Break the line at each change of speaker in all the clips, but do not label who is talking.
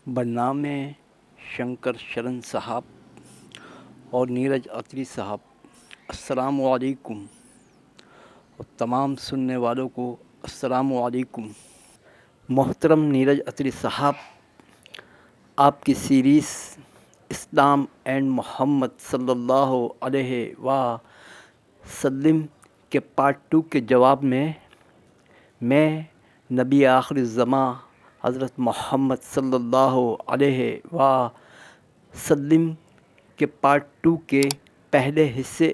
برنامے شنکر شرن صاحب اور نیرج اتری صاحب، السلام علیکم، اور تمام سننے والوں کو السلام علیکم۔ محترم نیرج اتری صاحب، آپ کی سیریز اسلام اینڈ محمد صلی اللہ علیہ وسلم کے پارٹ 2 کے جواب میں نبی آخر الزماں حضرت محمد صلی اللہ علیہ وسلم کے پارٹ 2 کے پہلے حصے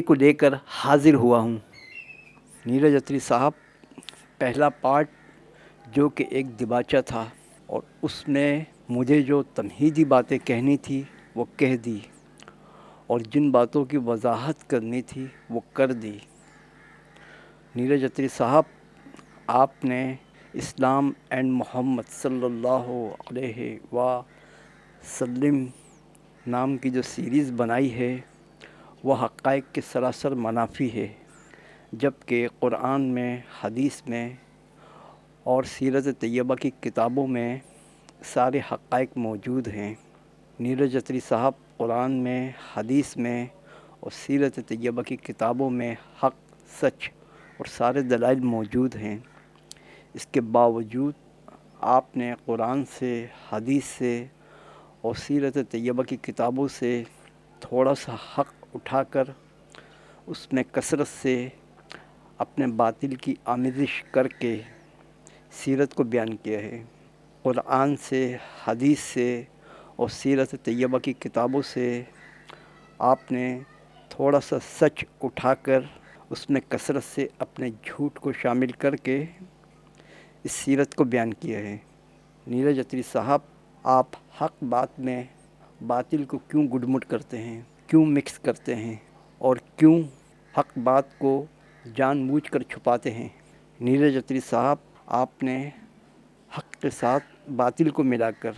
کو لے کر حاضر ہوا ہوں۔ نیرج اتری صاحب، پہلا پارٹ جو کہ ایک دباچہ تھا، اور اس میں مجھے جو تمہیدی باتیں کہنی تھی وہ کہہ دی، اور جن باتوں کی وضاحت کرنی تھی وہ کر دی۔ نیرج اتری صاحب، آپ نے اسلام اینڈ محمد صلی اللہ علیہ وسلم نام کی جو سیریز بنائی ہے وہ حقائق کے سراسر منافی ہے، جبکہ قرآن میں، حدیث میں اور سیرت طیبہ کی کتابوں میں سارے حقائق موجود ہیں۔ نیرج اتری صاحب، قرآن میں، حدیث میں اور سیرت طیبہ کی کتابوں میں حق، سچ اور سارے دلائل موجود ہیں۔ اس کے باوجود آپ نے قرآن سے، حدیث سے اور سیرت طیبہ کی کتابوں سے تھوڑا سا حق اٹھا کر اس میں کثرت سے اپنے باطل کی آمیزش کر کے سیرت کو بیان کیا ہے۔ قرآن سے، حدیث سے اور سیرت طیبہ کی کتابوں سے آپ نے تھوڑا سا سچ اٹھا کر اس میں کثرت سے اپنے جھوٹ کو شامل کر کے اس سیرت کو بیان کیا ہے۔ نیرج اتری صاحب، آپ حق بات میں باطل کو کیوں گڈمٹ کرتے ہیں، کیوں مکس کرتے ہیں، اور کیوں حق بات کو جان بوجھ کر چھپاتے ہیں؟ نیرج اتری صاحب، آپ نے حق کے ساتھ باطل کو ملا کر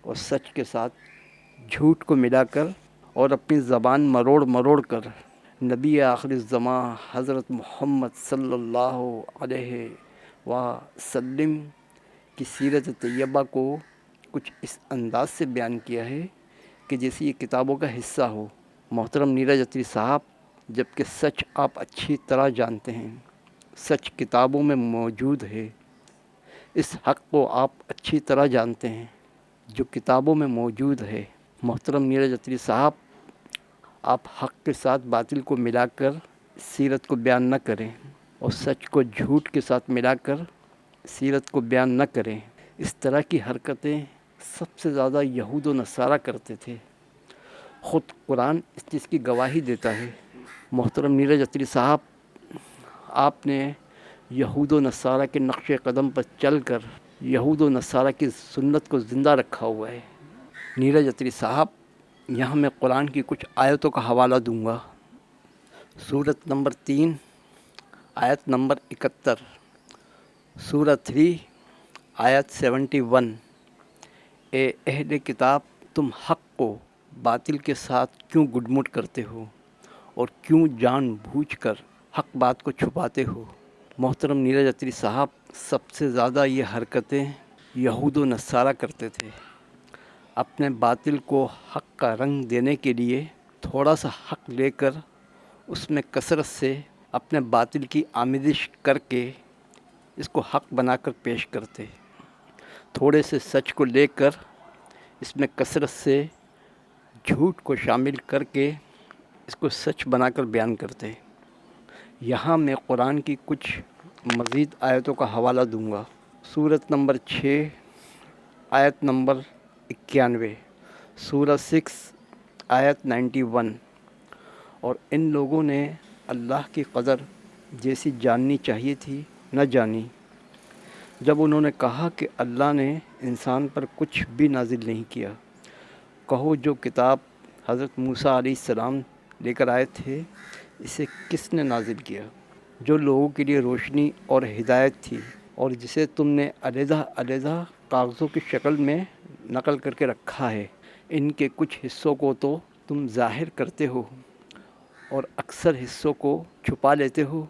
اور سچ کے ساتھ جھوٹ کو ملا کر اور اپنی زبان مروڑ کر نبی آخر الزماں حضرت محمد صلی اللہ علیہ وسلم کی سیرت طیبہ کو کچھ اس انداز سے بیان کیا ہے کہ جیسے یہ کتابوں کا حصہ ہو۔ محترم نیرج اتری صاحب، جبکہ سچ آپ اچھی طرح جانتے ہیں، سچ کتابوں میں موجود ہے، اس حق کو آپ اچھی طرح جانتے ہیں جو کتابوں میں موجود ہے۔ محترم نیرج اتری صاحب، آپ حق کے ساتھ باطل کو ملا کر سیرت کو بیان نہ کریں اور سچ کو جھوٹ کے ساتھ ملا کر سیرت کو بیان نہ کریں۔ اس طرح کی حرکتیں سب سے زیادہ یہود و نصارہ کرتے تھے، خود قرآن اس چیز کی گواہی دیتا ہے۔ محترم نیرج اتری صاحب، آپ نے یہود و نصارہ کے نقش قدم پر چل کر یہود و نصارہ کی سنت کو زندہ رکھا ہوا ہے۔ نیرج اتری صاحب، یہاں میں قرآن کی کچھ آیتوں کا حوالہ دوں گا۔ سورت نمبر 3، آیت نمبر 71، سورت 3، آیت 71۔ اے اہل کتاب، تم حق کو باطل کے ساتھ کیوں گڈمٹ کرتے ہو اور کیوں جان بوجھ کر حق بات کو چھپاتے ہو؟ محترم نیرج اتری صاحب، سب سے زیادہ یہ حرکتیں یہود و نصارہ کرتے تھے۔ اپنے باطل کو حق کا رنگ دینے کے لیے تھوڑا سا حق لے کر اس میں کثرت سے اپنے باطل کی آمیزش کر کے اس کو حق بنا کر پیش کرتے، تھوڑے سے سچ کو لے کر اس میں کثرت سے جھوٹ کو شامل کر کے اس کو سچ بنا کر بیان کرتے۔ یہاں میں قرآن کی کچھ مزید آیتوں کا حوالہ دوں گا۔ سورت نمبر 6، آیت نمبر 91، سورت 6، آیت 91۔ اور ان لوگوں نے اللہ کی قدر جیسی جاننی چاہیے تھی نہ جانی، جب انہوں نے کہا کہ اللہ نے انسان پر کچھ بھی نازل نہیں کیا۔ کہو، جو کتاب حضرت موسیٰ علیہ السلام لے کر آئے تھے اسے کس نے نازل کیا، جو لوگوں کے لیے روشنی اور ہدایت تھی، اور جسے تم نے علیحدہ کاغذوں کی شکل میں نقل کر کے رکھا ہے۔ ان کے کچھ حصوں کو تو تم ظاہر کرتے ہو اور اکثر حصوں کو چھپا لیتے ہو،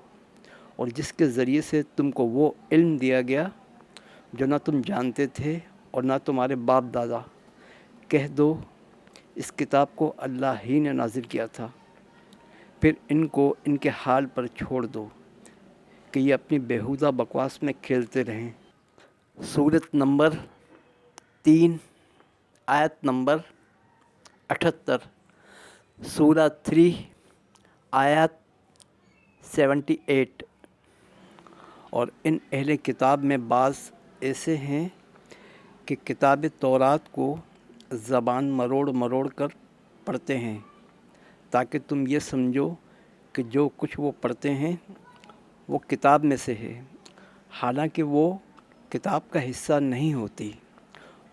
اور جس کے ذریعے سے تم کو وہ علم دیا گیا جو نہ تم جانتے تھے اور نہ تمہارے باپ دادا۔ کہہ دو اس کتاب کو اللہ ہی نے نازل کیا تھا، پھر ان کو ان کے حال پر چھوڑ دو کہ یہ اپنی بیہودہ بکواس میں کھیلتے رہیں۔ سورت نمبر 3 آیت نمبر 78، سورہ 3 آیت 78۔ اور ان اہل کتاب میں بعض ایسے ہیں کہ کتاب تورات کو زبان مروڑ مروڑ کر پڑھتے ہیں تاکہ تم یہ سمجھو کہ جو کچھ وہ پڑھتے ہیں وہ کتاب میں سے ہے، حالانکہ وہ کتاب کا حصہ نہیں ہوتی،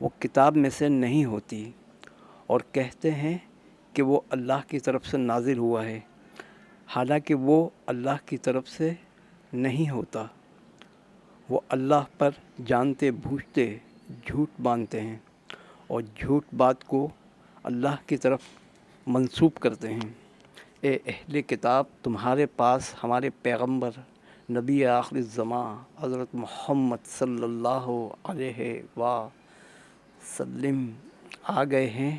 وہ کتاب میں سے نہیں ہوتی، اور کہتے ہیں کہ وہ اللہ کی طرف سے نازل ہوا ہے، حالانکہ وہ اللہ کی طرف سے نہیں ہوتا۔ وہ اللہ پر جانتے بوجھتے جھوٹ باندھتے ہیں اور جھوٹ بات کو اللہ کی طرف منسوب کرتے ہیں۔ اے اہل کتاب، تمہارے پاس ہمارے پیغمبر نبی آخر الزماں حضرت محمد صلی اللہ علیہ وسلم آ گئے ہیں،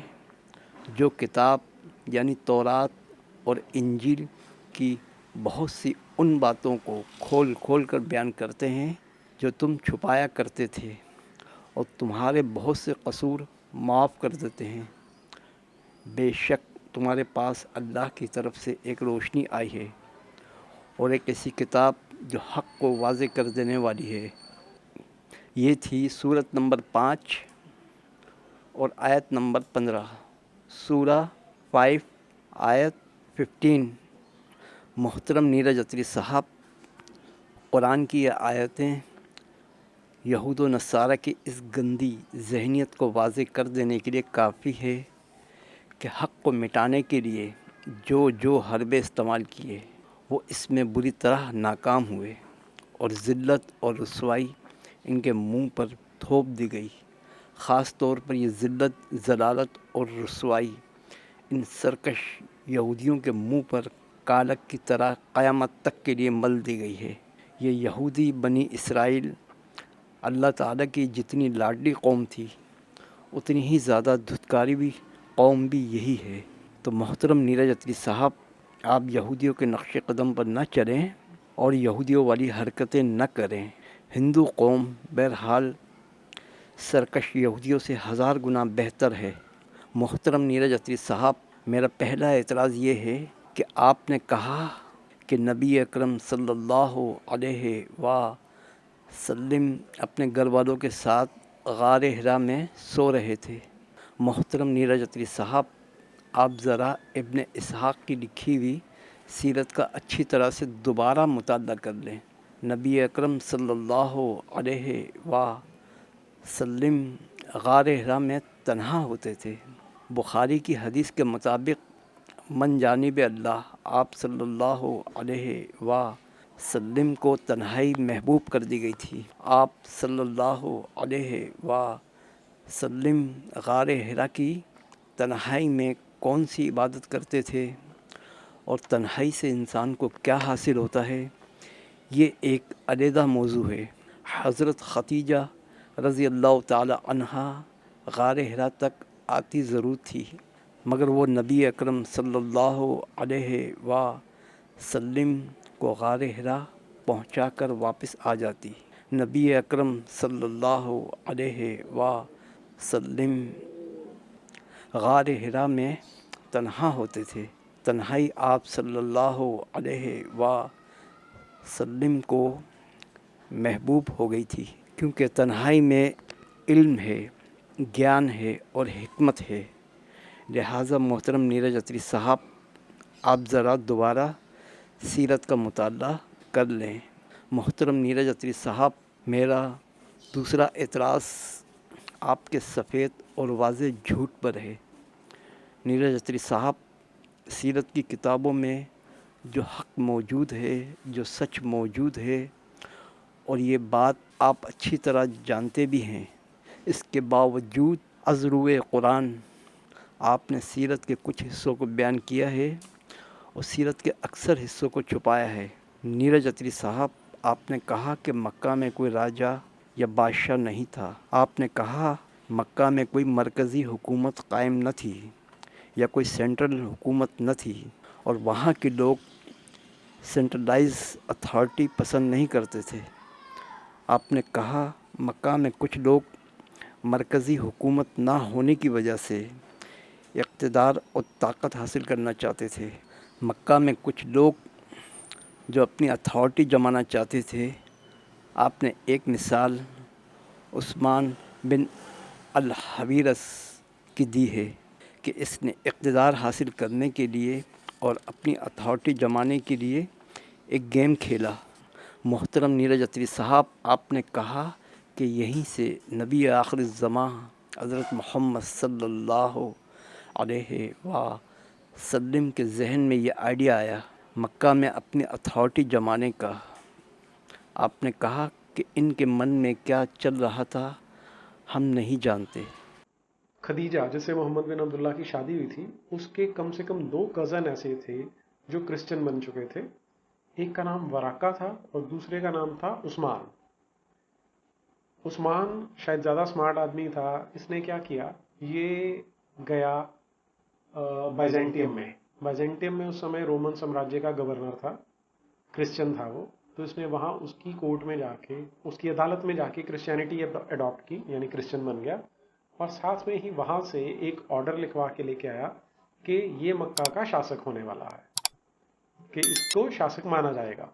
جو کتاب یعنی تورات اور انجیل کی بہت سی ان باتوں کو کھول کھول کر بیان کرتے ہیں جو تم چھپایا کرتے تھے، اور تمہارے بہت سے قصور معاف کر دیتے ہیں۔ بے شک تمہارے پاس اللہ کی طرف سے ایک روشنی آئی ہے اور ایک ایسی کتاب جو حق کو واضح کر دینے والی ہے۔ یہ تھی سورت نمبر 5 اور آیت نمبر 15۔ سورہ 5 آیت 15۔ محترم نیرج اتری صاحب، قرآن کی یہ آیتیں یہود و نصارہ کی اس گندی ذہنیت کو واضح کر دینے کے لیے کافی ہے کہ حق کو مٹانے کے لیے جو حربے استعمال کیے وہ اس میں بری طرح ناکام ہوئے، اور ذلت اور رسوائی ان کے منہ پر تھوپ دی گئی۔ خاص طور پر یہ ذلت، ضلالت اور رسوائی ان سرکش یہودیوں کے منہ پر کالک کی طرح قیامت تک کے لیے مل دی گئی ہے۔ یہ یہودی بنی اسرائیل اللہ تعالیٰ کی جتنی لاڈلی قوم تھی، اتنی ہی زیادہ دھتکاری بھی قوم بھی یہی ہے۔ تو محترم نیرج اتری صاحب، آپ یہودیوں کے نقش قدم پر نہ چلیں اور یہودیوں والی حرکتیں نہ کریں۔ ہندو قوم بہرحال سرکش یہودیوں سے 1000 گنا بہتر ہے۔ محترم نیرج اتری صاحب، میرا پہلا اعتراض یہ ہے کہ آپ نے کہا کہ نبی اکرم صلی اللہ علیہ وسلم اپنے گھر والوں کے ساتھ غار حرا میں سو رہے تھے۔ محترم نیرج اتری صاحب، آپ ذرا ابن اسحاق کی لکھی ہوئی سیرت کا اچھی طرح سے دوبارہ مطالعہ کر لیں۔ نبی اکرم صلی اللہ علیہ وسلم غار حرا میں تنہا ہوتے تھے۔ بخاری کی حدیث کے مطابق من جانب اللہ، آپ صلی اللہ علیہ وسلم کو تنہائی محبوب کر دی گئی تھی۔ آپ صلی اللہ علیہ وسلم غار حرا کی تنہائی میں کون سی عبادت کرتے تھے اور تنہائی سے انسان کو کیا حاصل ہوتا ہے، یہ ایک علیحدہ موضوع ہے۔ حضرت خدیجہ رضی اللہ تعالی عنہا غار حرا تک آتی ضرور تھی، مگر وہ نبی اکرم صلی اللہ علیہ وسلم کو غار حرا پہنچا کر واپس آ جاتی۔ نبی اکرم صلی اللہ علیہ وسلم غار حرا میں تنہا ہوتے تھے۔ تنہائی آپ صلی اللہ علیہ وسلم کو محبوب ہو گئی تھی، کیونکہ تنہائی میں علم ہے، گیان ہے اور حکمت ہے۔ لہٰذا محترم نیرج اتری صاحب، آپ ذرا دوبارہ سیرت کا مطالعہ کر لیں۔ محترم نیرج اتری صاحب، میرا دوسرا اعتراض آپ کے سفید اور واضح جھوٹ پر ہے۔ نیرج اتری صاحب، سیرت کی کتابوں میں جو حق موجود ہے، جو سچ موجود ہے، اور یہ بات آپ اچھی طرح جانتے بھی ہیں، اس کے باوجود از روئے قرآن آپ نے سیرت کے کچھ حصوں کو بیان کیا ہے اور سیرت کے اکثر حصوں کو چھپایا ہے۔ نیرج اتری صاحب، آپ نے کہا کہ مکہ میں کوئی راجا یا بادشاہ نہیں تھا۔ آپ نے کہا مکہ میں کوئی مرکزی حکومت قائم نہ تھی یا کوئی سینٹرل حکومت نہ تھی، اور وہاں کے لوگ سینٹرلائز اتھارٹی پسند نہیں کرتے تھے۔ آپ نے کہا مکہ میں کچھ لوگ مرکزی حکومت نہ ہونے کی وجہ سے اقتدار اور طاقت حاصل کرنا چاہتے تھے۔ مکہ میں کچھ لوگ جو اپنی اتھارٹی جمانا چاہتے تھے۔ آپ نے ایک مثال عثمان بن الحویرث کی دی ہے کہ اس نے اقتدار حاصل کرنے کے لیے اور اپنی اتھارٹی جمانے کے لیے ایک گیم کھیلا۔ محترم نیرج اتری صاحب، آپ نے کہا کہ یہیں سے نبی آخر الزماں حضرت محمد صلی اللہ علیہ وسلم کے ذہن میں یہ آئیڈیا آیا مکہ میں اپنی اتھارٹی جمانے کا۔ آپ نے کہا کہ ان کے من میں کیا چل رہا تھا ہم نہیں جانتے۔
خدیجہ جس سے محمد بن عبداللہ کی شادی ہوئی تھی، اس کے کم سے کم 2 کزن ایسے تھے جو کرسچن بن چکے تھے۔ ایک کا نام وراقہ تھا اور دوسرے کا نام تھا عثمان۔ عثمان شاید زیادہ سمارٹ آدمی تھا۔ اس نے کیا کیا، یہ گیا بائزینٹیم میں اس سمے رومن سامراجیہ کا گورنر تھا، کرسچن تھا وہ۔ تو اس نے وہاں اس کی کورٹ میں جا کے، اس کی عدالت میں جا کے کرسچینٹی اڈاپٹ کی، یعنی کرسچن بن گیا، اور ساتھ میں ہی وہاں سے ایک آرڈر لکھوا کے لے کے آیا کہ یہ مکہ کا شاسک ہونے والا ہے، کہ اس کو شاسک مانا جائے گا۔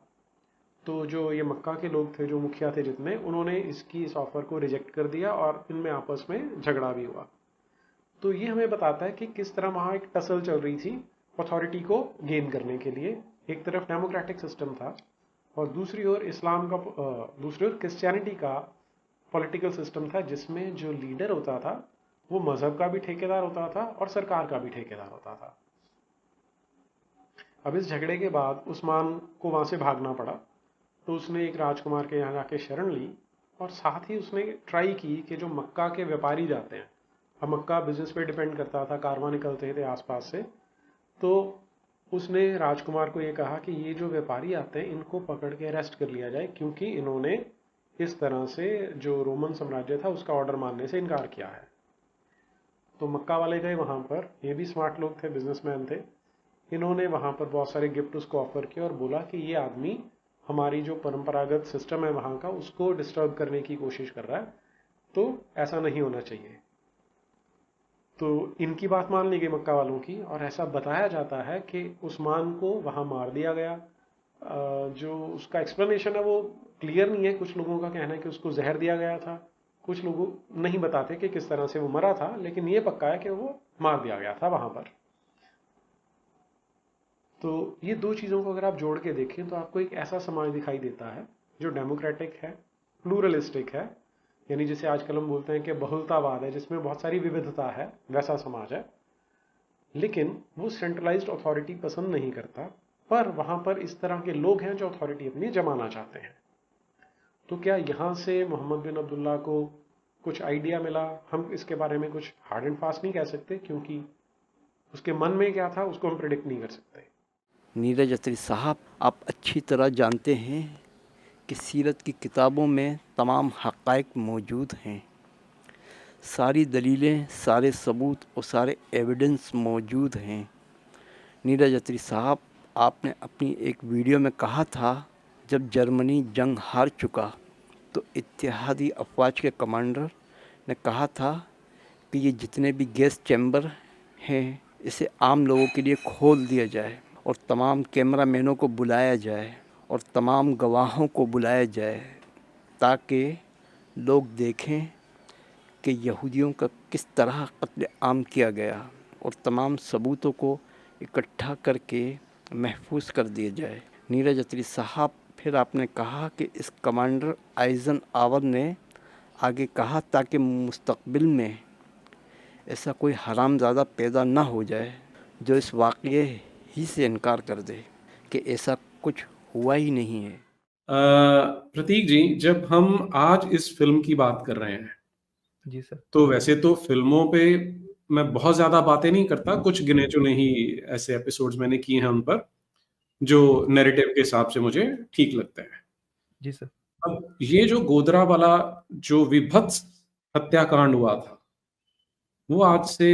تو جو یہ مکہ کے لوگ تھے، جو مکھیا تھے جتنے، انہوں نے اس آفر کو ریجیکٹ کر دیا اور ان میں آپس میں جھگڑا بھی ہوا۔ تو یہ ہمیں بتاتا ہے کہ کس طرح وہاں ایک ٹسل چل رہی تھی اتھارٹی کو گین کرنے کے لیے۔ ایک طرف ڈیموکریٹک سسٹم تھا اور دوسری اور دوسری اور کرسچینٹی کا پولیٹیکل سسٹم تھا، جس میں جو لیڈر ہوتا تھا وہ مذہب کا بھی ٹھیکیدار ہوتا تھا اور سرکار کا بھی ٹھیکیدار ہوتا تھا۔ اب اس جھگڑے کے بعد عثمان کو وہاں سے بھاگنا پڑا، تو اس نے ایک راجکمار کے یہاں جا کے شرن لی، اور ساتھ ہی اس نے ٹرائی کی کہ جو مکہ کے ویپاری جاتے ہیں، اب مکہ بزنس پہ ڈیپینڈ کرتا تھا، کارواں نکلتے تھے آس پاس سے، تو اس نے راجکمار کو یہ کہا کہ یہ جو ویپاری آتے ہیں ان کو پکڑ کے اریسٹ کر لیا جائے، کیونکہ انہوں نے اس طرح سے جو رومن سامراجیہ تھا اس کا آرڈر ماننے سے انکار کیا ہے۔ تو مکہ والے گئے وہاں پر، یہ بھی سمارٹ لوگ تھے، بزنس مین تھے، انہوں نے وہاں پر بہت سارے گفٹ اس کو آفر کیا اور بولا کہ یہ آدمی ہماری جو پرمپراگت سسٹم ہے وہاں کا، اس کو ڈسٹرب کرنے کی کوشش کر رہا ہے، تو ایسا نہیں ہونا چاہیے۔ تو ان کی بات مان لی گئی مکہ والوں کی، اور ایسا بتایا جاتا ہے کہ عثمان کو وہاں مار دیا گیا۔ جو اس کا ایکسپلینیشن ہے وہ کلیئر نہیں ہے، کچھ لوگوں کا کہنا ہے کہ اس کو زہر دیا گیا تھا، کچھ لوگ نہیں بتاتے کہ کس طرح سے وہ مرا تھا، لیکن یہ پکا ہے کہ وہ مار دیا گیا تھا وہاں پر۔ تو یہ 2 چیزوں کو اگر آپ جوڑ کے دیکھیں تو آپ کو ایک ایسا سماج دکھائی دیتا ہے جو ڈیموکریٹک ہے، پلورلسٹک ہے، یعنی جسے آج کل ہم بولتے ہیں کہ بہلتا واد ہے، جس میں بہت ساری وودھتا ہے، ویسا سماج ہے۔ لیکن وہ سینٹرلائزڈ اتھارٹی پسند نہیں کرتا، پر وہاں پر اس طرح کے لوگ ہیں جو اتھارٹی اپنی جمانا چاہتے ہیں۔ تو کیا یہاں سے محمد بن عبداللہ کو کچھ آئیڈیا ملا؟ ہم اس کے بارے میں کچھ ہارڈ اینڈ فاسٹ نہیں کہہ سکتے، کیونکہ اس کے من میں کیا تھا اس کو ہم پریڈکٹ نہیں کر سکتے۔
نیرج اتری صاحب، آپ اچھی طرح جانتے ہیں کہ سیرت کی کتابوں میں تمام حقائق موجود ہیں، ساری دلیلیں، سارے ثبوت اور سارے ایویڈنس موجود ہیں۔ نیرج اتری صاحب، آپ نے اپنی ایک ویڈیو میں کہا تھا جب جرمنی جنگ ہار چکا تو اتحادی افواج کے کمانڈر نے کہا تھا کہ یہ جتنے بھی گیس چیمبر ہیں اسے عام لوگوں کے لیے کھول دیا جائے اور تمام کیمرہ مینوں کو بلایا جائے اور تمام گواہوں کو بلایا جائے تاکہ لوگ دیکھیں کہ یہودیوں کا کس طرح قتل عام کیا گیا اور تمام ثبوتوں کو اکٹھا کر کے محفوظ کر دیا جائے۔ نیرج اتری صاحب، پھر آپ نے کہا کہ اس کمانڈر آئزن آور نے آگے کہا تاکہ مستقبل میں ایسا کوئی حرام زادہ پیدا نہ ہو جائے جو اس واقعے ہی سے انکار کر دے کہ ایسا کچھ ہوا ہی نہیں ہے۔
پرتیک جی، جب ہم آج اس فلم کی بات کر رہے ہیں
جی سر،
تو ویسے تو فلموں پہ میں بہت زیادہ باتیں نہیں کرتا، کچھ گنے چنے ہی ایسے ایپیسوڈز میں نے کیے ہیں ان پر جو نیریٹو کے حساب سے مجھے ٹھیک لگتے ہیں۔
جی سر،
اب یہ جو گودرا والا جو وبھتس ہتیا کانڈ ہوا تھا،
وہ آج سے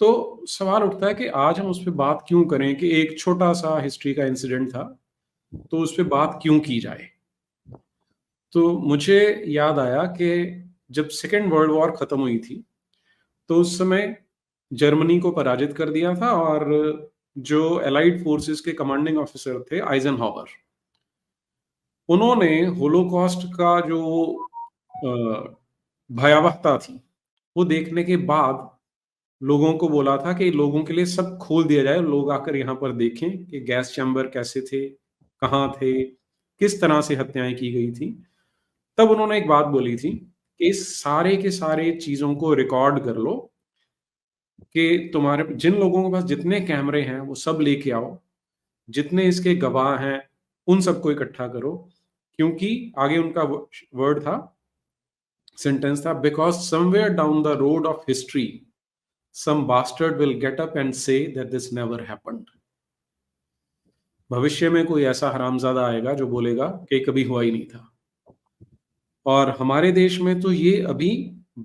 تو سوال اٹھتا ہے کہ آج ہم اس پہ بات کیوں کریں کہ ایک چھوٹا سا ہسٹری کا انسیڈنٹ تھا، تو اس پہ بات کیوں کی جائے؟ تو مجھے یاد آیا کہ جب سیکنڈ ورلڈ وار ختم ہوئی تھی تو اس سمے جرمنی کو پراجت کر دیا تھا، اور جو الائڈ فورسز کے کمانڈنگ آفیسر تھے آئزن ہاور، انہوں نے ہولوکاسٹ کا جو بھیاوہتا تھی وہ دیکھنے کے بعد لوگوں کو بولا تھا کہ لوگوں کے لیے سب کھول دیا جائے، لوگ آ کر یہاں پر دیکھیں کہ گیس چیمبر کیسے تھے، کہاں تھے، کس طرح سے ہتیائیں کی گئی تھی۔ تب انہوں نے ایک بات بولی تھی کہ اس سارے کے سارے چیزوں کو ریکارڈ کر لو، کہ تمہارے جن لوگوں کے پاس جتنے کیمرے ہیں وہ سب لے کے آؤ، جتنے اس کے گواہ ہیں ان سب کو اکٹھا کرو، کیونکہ آگے ان کا ورڈ تھا، سینٹینس تھا، because some where down the road of history some bastard will get up and say that this never happened. بھوشیہ میں کوئی ایسا حرامزادہ آئے گا جو بولے گا کہ کبھی ہوا ہی نہیں تھا۔ اور ہمارے دیش میں تو یہ ابھی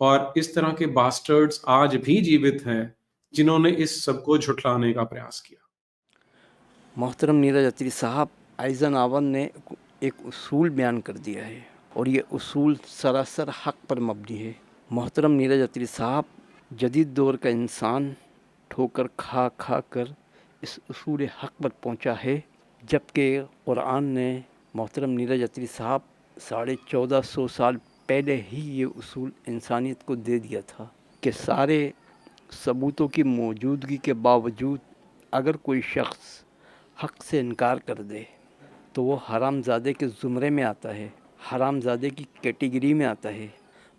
اور اس طرح کے باسٹرڈز آج بھی جیوت ہیں جنہوں نے اس سب کو جھٹلانے کا پریاس کیا۔
محترم نیرج اتری صاحب، آئزن آور نے ایک اصول بیان کر دیا ہے، اور یہ اصول سراسر حق پر مبنی ہے۔ محترم نیرج اتری صاحب، جدید دور کا انسان ٹھوکر کھا کھا کر اس اصول حق پر پہنچا ہے، جبکہ قرآن نے محترم نیرج اتری صاحب 1450 سال پہلے ہی یہ اصول انسانیت کو دے دیا تھا کہ سارے ثبوتوں کی موجودگی کے باوجود اگر کوئی شخص حق سے انکار کر دے تو وہ حرام زادے کے زمرے میں آتا ہے، حرام زادے کی کیٹیگری میں آتا ہے۔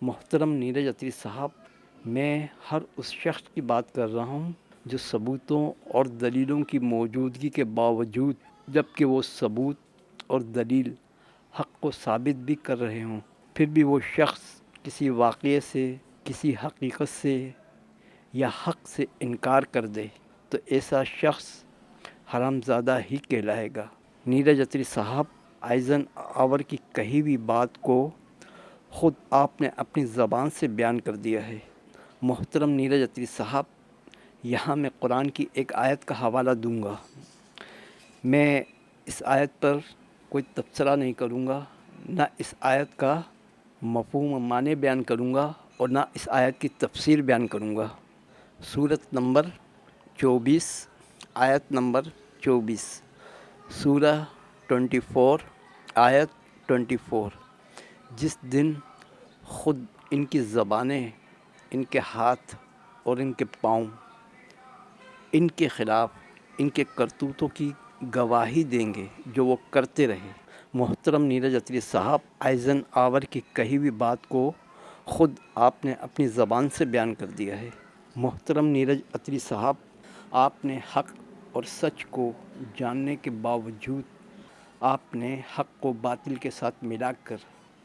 محترم نیرج اتری صاحب، میں ہر اس شخص کی بات کر رہا ہوں جو ثبوتوں اور دلیلوں کی موجودگی کے باوجود، جبکہ وہ ثبوت اور دلیل حق کو ثابت بھی کر رہے ہوں، پھر بھی وہ شخص کسی واقعے سے، کسی حقیقت سے یا حق سے انکار کر دے تو ایسا شخص حرام زادہ ہی کہلائے گا۔ نیرج اتری صاحب، آئزن آور کی کہی ہوئی بات کو خود آپ نے اپنی زبان سے بیان کر دیا ہے۔ محترم نیرج اتری صاحب، یہاں میں قرآن کی ایک آیت کا حوالہ دوں گا۔ میں اس آیت پر کوئی تبصرہ نہیں کروں گا، نہ اس آیت کا مفہوم و معنی بیان کروں گا، اور نہ اس آیت کی تفسیر بیان کروں گا۔ سورت نمبر 24، آیت نمبر 24، سورہ 24، آیت 24۔ جس دن خود ان کی زبانیں، ان کے ہاتھ اور ان کے پاؤں ان کے خلاف ان کے کرتوتوں کی گواہی دیں گے جو وہ کرتے رہے۔ محترم نیرج اتری صاحب، آئزن آور کی کہی ہوئی بات کو خود آپ نے اپنی زبان سے بیان کر دیا ہے۔ محترم نیرج اتری صاحب، آپ نے حق اور سچ کو جاننے کے باوجود آپ نے حق کو باطل کے ساتھ ملا کر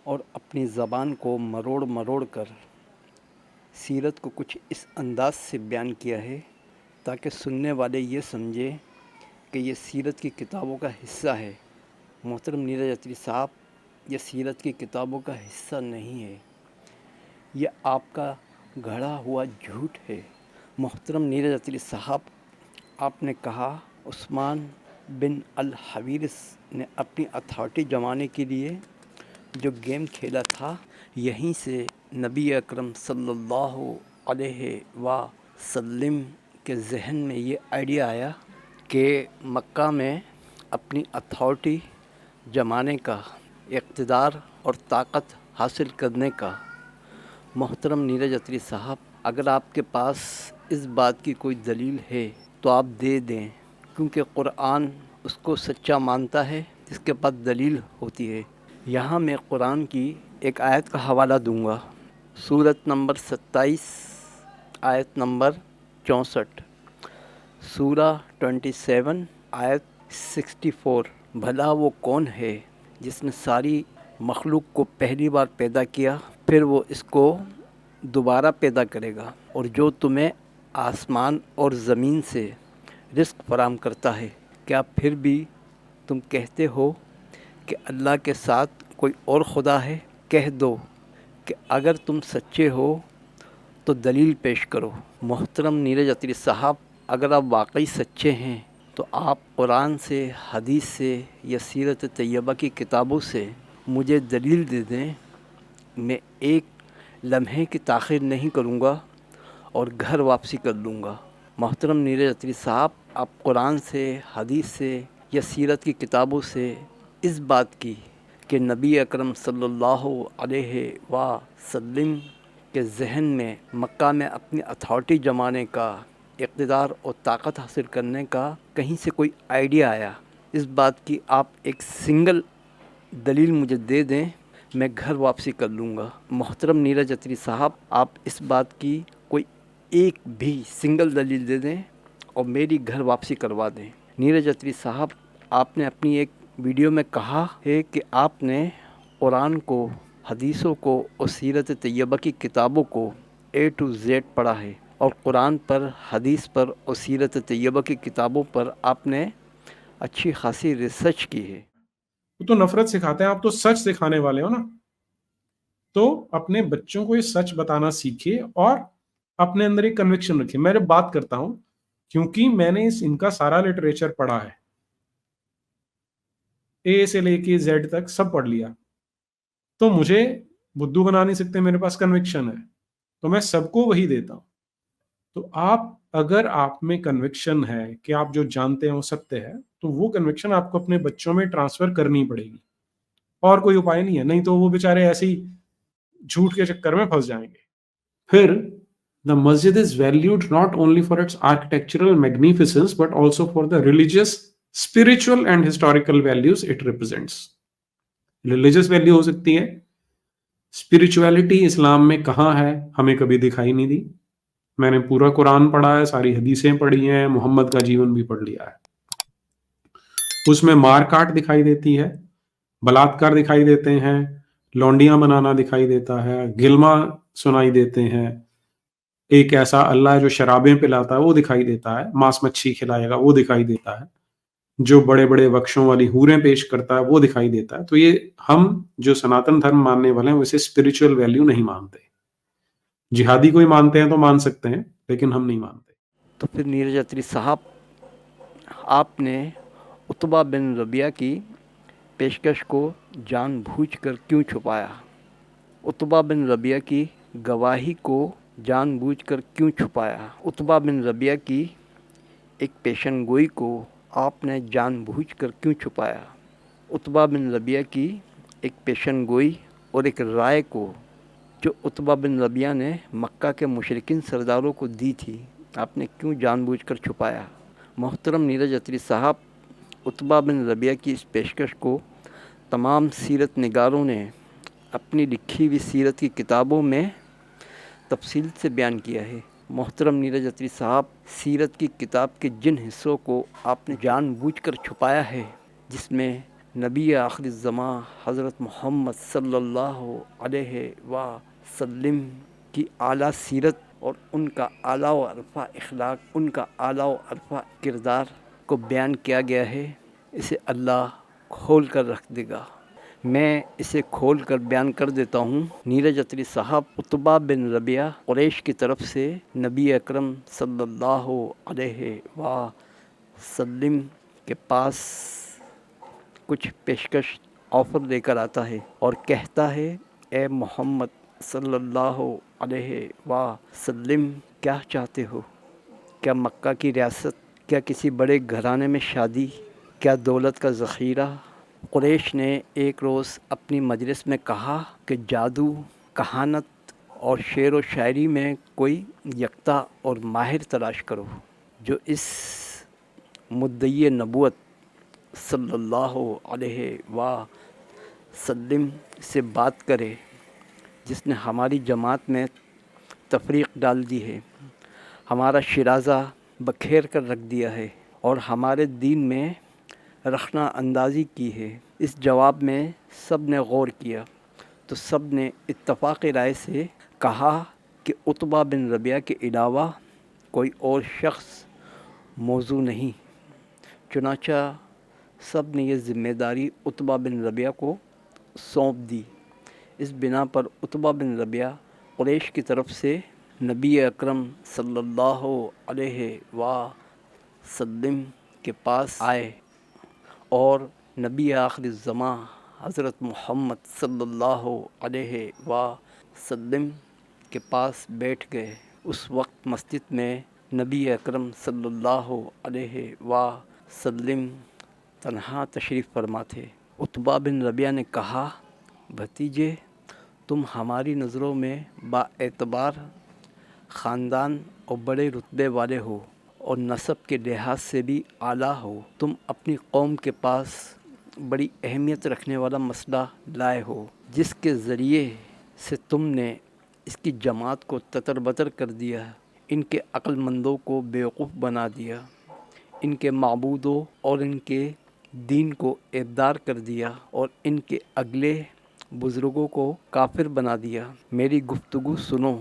اور اپنی زبان کو مروڑ مروڑ کر سیرت کو کچھ اس انداز سے بیان کیا ہے تاکہ سننے والے یہ سمجھیں کہ یہ سیرت کی کتابوں کا حصہ ہے۔ محترم نیرج اتری صاحب، یہ سیرت کی کتابوں کا حصہ نہیں ہے، یہ آپ کا گھڑا ہوا جھوٹ ہے۔ محترم نیرج اتری صاحب، آپ نے کہا عثمان بن الحویرث نے اپنی اتھارٹی جمانے کے لیے جو گیم کھیلا تھا، یہیں سے نبی اکرم صلی اللہ علیہ وسلم کے ذہن میں یہ آئیڈیا آیا کہ مکہ میں اپنی اتھارٹی جمانے کا، اقتدار اور طاقت حاصل کرنے کا۔ محترم نیرج اتری صاحب، اگر آپ کے پاس اس بات کی کوئی دلیل ہے تو آپ دے دیں، کیونکہ قرآن اس کو سچا مانتا ہے جس کے پاس دلیل ہوتی ہے۔ یہاں میں قرآن کی ایک آیت کا حوالہ دوں گا، سورت نمبر 27، آیت نمبر 64، سورہ 27، آیت 64۔ بھلا وہ کون ہے جس نے ساری مخلوق کو پہلی بار پیدا کیا، پھر وہ اس کو دوبارہ پیدا کرے گا، اور جو تمہیں آسمان اور زمین سے رزق فراہم کرتا ہے، کیا پھر بھی تم کہتے ہو کہ اللہ کے ساتھ کوئی اور خدا ہے؟ کہہ دو کہ کہ اگر تم سچے ہو تو دلیل پیش کرو۔ محترم نیرج اتری صاحب، اگر آپ واقعی سچے ہیں تو آپ قرآن سے، حدیث سے یا سیرت طیبہ کی کتابوں سے مجھے دلیل دے دیں، میں ایک لمحے کی تاخیر نہیں کروں گا اور گھر واپسی کر لوں گا۔ محترم نیرج اتری صاحب، آپ قرآن سے، حدیث سے یا سیرت کی کتابوں سے اس بات کی کہ نبی اکرم صلی اللہ علیہ وسلم کے ذہن میں مکہ میں اپنی اتھارٹی جمانے کا، اقتدار اور طاقت حاصل کرنے کا کہیں سے کوئی آئیڈیا آیا، اس بات کی آپ ایک سنگل دلیل مجھے دے دیں، میں گھر واپسی کر لوں گا۔ محترم نیرج اتری صاحب، آپ اس بات کی کوئی ایک بھی سنگل دلیل دے دیں اور میری گھر واپسی کروا دیں۔ نیرج اتری صاحب، آپ نے اپنی ایک ویڈیو میں کہا ہے کہ آپ نے قرآن کو، حدیثوں کو اور سیرت طیبہ کی کتابوں کو A to Z پڑھا ہے، اور قرآن پر، حدیث پر اور سیرت طیبہ کی کتابوں پر آپ نے اچھی خاصی ریسرچ کی ہے۔
وہ تو نفرت سکھاتے ہیں، آپ تو سچ سکھانے والے ہو نا۔ تو اپنے بچوں کو یہ سچ بتانا سیکھیے اور اپنے اندر ایک کنوکشن رکھیے۔ میں جب بات کرتا ہوں، کیونکہ میں نے ان کا سارا لٹریچر پڑھا ہے، اے سے لے کے زیڈ تک سب پڑھ لیا، تو مجھے بدھو بنا نہیں سکتے، میرے پاس کنوکشن ہے، تو میں سب کو وہی دیتا ہوں۔ تو اگر آپ میں کنوکشن ہے کہ آپ جو جانتے ہیں وہ ستیہ ہے، تو وہ کنوکشن آپ کو اپنے بچوں میں ٹرانسفر کرنی پڑے گی، اور کوئی اپائے نہیں ہے، نہیں تو وہ بیچارے ایسے ہی جھوٹ کے چکر میں پھنس جائیں گے۔ پھر the masjid is valued not only for its architectural magnificence but also for the religious, spiritual and historical values it represents. Religious value ہو سکتی ہے، spirituality اسلام میں کہاں ہے ہمیں کبھی دکھائی نہیں دی۔ میں نے پورا قرآن پڑھا ہے، ساری حدیثیں پڑھی ہیں، محمد کا جیون بھی پڑھ لیا ہے، اس میں مار کاٹ دکھائی دیتی ہے، بلاತ್کار دکھائی دیتے ہیں، لونڈیاں بنانا دکھائی دیتا ہے، گلما سنائی دیتے ہیں، ایک ایسا اللہ ہے جو شرابیں پلاتا ہے وہ دکھائی دیتا ہے، ماس مچھی کھلائے گا وہ دکھائی دیتا ہے، جو بڑے بڑے بخشوں والی حوریں پیش کرتا ہے وہ دکھائی دیتا ہے۔ تو یہ ہم جو سناتن دھرم ماننے والے ہیں ویسے اسپرچل ویلیو نہیں مانتے۔ جہادی کوئی مانتے ہیں تو مان سکتے ہیں، لیکن ہم نہیں مانتے۔
تو پھر نیرج اتری صاحب، آپ نے عتبہ بن ربیعہ کی پیشکش کو جان بوجھ کر کیوں چھپایا؟ عتبہ بن ربیعہ کی گواہی کو جان بوجھ کر کیوں چھپایا؟ عتبہ بن ربیعہ کی ایک پیشن گوئی کو آپ نے جان بوجھ کر کیوں چھپایا؟ عتبہ بن ربیعہ کی ایک پیشن گوئی اور ایک رائے کو جو عتبہ بن ربیعہ نے مکہ کے مشرکین سرداروں کو دی تھی، آپ نے کیوں جان بوجھ کر چھپایا؟ محترم نیرج اتری صاحب، عتبہ بن ربیعہ کی اس پیشکش کو تمام سیرت نگاروں نے اپنی لکھی ہوئی سیرت کی کتابوں میں تفصیل سے بیان کیا ہے۔ محترم نیرج اتری صاحب، سیرت کی کتاب کے جن حصوں کو آپ نے جان بوجھ کر چھپایا ہے، جس میں نبی آخر الزماں حضرت محمد صلی اللہ علیہ وسلم کی اعلیٰ سیرت اور ان کا اعلیٰ و عرفہ اخلاق، ان کا اعلیٰ و عرفہ کردار کو بیان کیا گیا ہے، اسے اللہ کھول کر رکھ دے گا۔ میں اسے کھول کر بیان کر دیتا ہوں۔ نیرج اتری صاحب، عتبہ بن ربیعہ قریش کی طرف سے نبی اکرم صلی اللہ علیہ وسلم کے پاس کچھ پیشکش آفر لے کر آتا ہے اور کہتا ہے، اے محمد صلی اللہ علیہ وسلم، کیا چاہتے ہو؟ کیا مکہ کی ریاست؟ کیا کسی بڑے گھرانے میں شادی؟ کیا دولت کا ذخیرہ؟ قریش نے ایک روز اپنی مجلس میں کہا کہ جادو، کہانت اور شعر و شاعری میں کوئی یکتا اور ماہر تلاش کرو جو اس مدعی نبوت صلی اللہ علیہ وسلم سے بات کرے، جس نے ہماری جماعت میں تفریق ڈال دی ہے، ہمارا شیرازہ بکھیر کر رکھ دیا ہے اور ہمارے دین میں رخنہ اندازی کی ہے۔ اس جواب میں سب نے غور کیا تو سب نے اتفاقی رائے سے کہا کہ عتبہ بن ربیعہ کے علاوہ کوئی اور شخص موضوع نہیں۔ چنانچہ سب نے یہ ذمہ داری عتبہ بن ربیعہ کو سونپ دی۔ اس بنا پر عتبہ بن ربیعہ قریش کی طرف سے نبی اکرم صلی اللہ علیہ وسلم کے پاس آئے اور نبی آخر الزماں حضرت محمد صلی اللہ علیہ وسلم کے پاس بیٹھ گئے۔ اس وقت مسجد میں نبی اکرم صلی اللہ علیہ وسلم تنہا تشریف فرما تھے۔ عتبہ بن ربیعہ نے کہا، بھتیجے، تم ہماری نظروں میں با اعتبار خاندان اور بڑے رتبے والے ہو اور نسب کے لحاظ سے بھی اعلیٰ ہو۔ تم اپنی قوم کے پاس بڑی اہمیت رکھنے والا مسئلہ لائے ہو، جس کے ذریعے سے تم نے اس کی جماعت کو تتر بتر کر دیا، ان کے عقل مندوں کو بیوقوف بنا دیا، ان کے معبودوں اور ان کے دین کو ابدار کر دیا اور ان کے اگلے بزرگوں کو کافر بنا دیا۔ میری گفتگو سنو،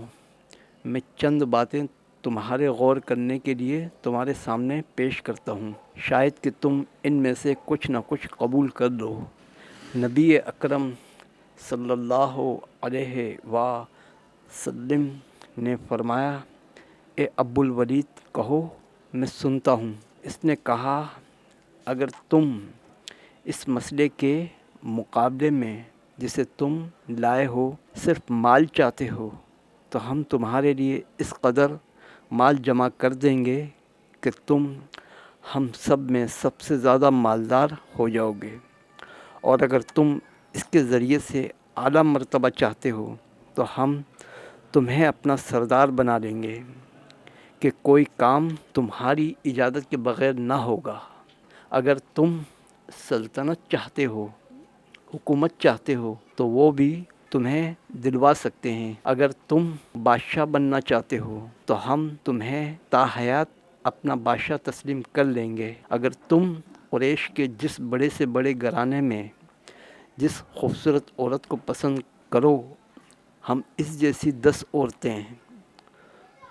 میں چند باتیں تمہارے غور کرنے کے لیے تمہارے سامنے پیش کرتا ہوں، شاید کہ تم ان میں سے کچھ نہ کچھ قبول کر لو۔ نبی اکرم صلی اللہ علیہ وسلم نے فرمایا، اے ابو الولید، کہو، میں سنتا ہوں۔ اس نے کہا، اگر تم اس مسئلے کے مقابلے میں جسے تم لائے ہو صرف مال چاہتے ہو تو ہم تمہارے لیے اس قدر مال جمع کر دیں گے کہ تم ہم سب میں سب سے زیادہ مالدار ہو جاؤ گے، اور اگر تم اس کے ذریعے سے اعلیٰ مرتبہ چاہتے ہو تو ہم تمہیں اپنا سردار بنا لیں گے کہ کوئی کام تمہاری اجازت کے بغیر نہ ہوگا۔ اگر تم سلطنت چاہتے ہو، حکومت چاہتے ہو تو وہ بھی تمہیں دلوا سکتے ہیں۔ اگر تم بادشاہ بننا چاہتے ہو تو ہم تمہیں تا حیات اپنا بادشاہ تسلیم کر لیں گے۔ اگر تم قریش کے جس بڑے سے بڑے گھرانے میں جس خوبصورت عورت کو پسند کرو، ہم اس جیسی 10 عورتیں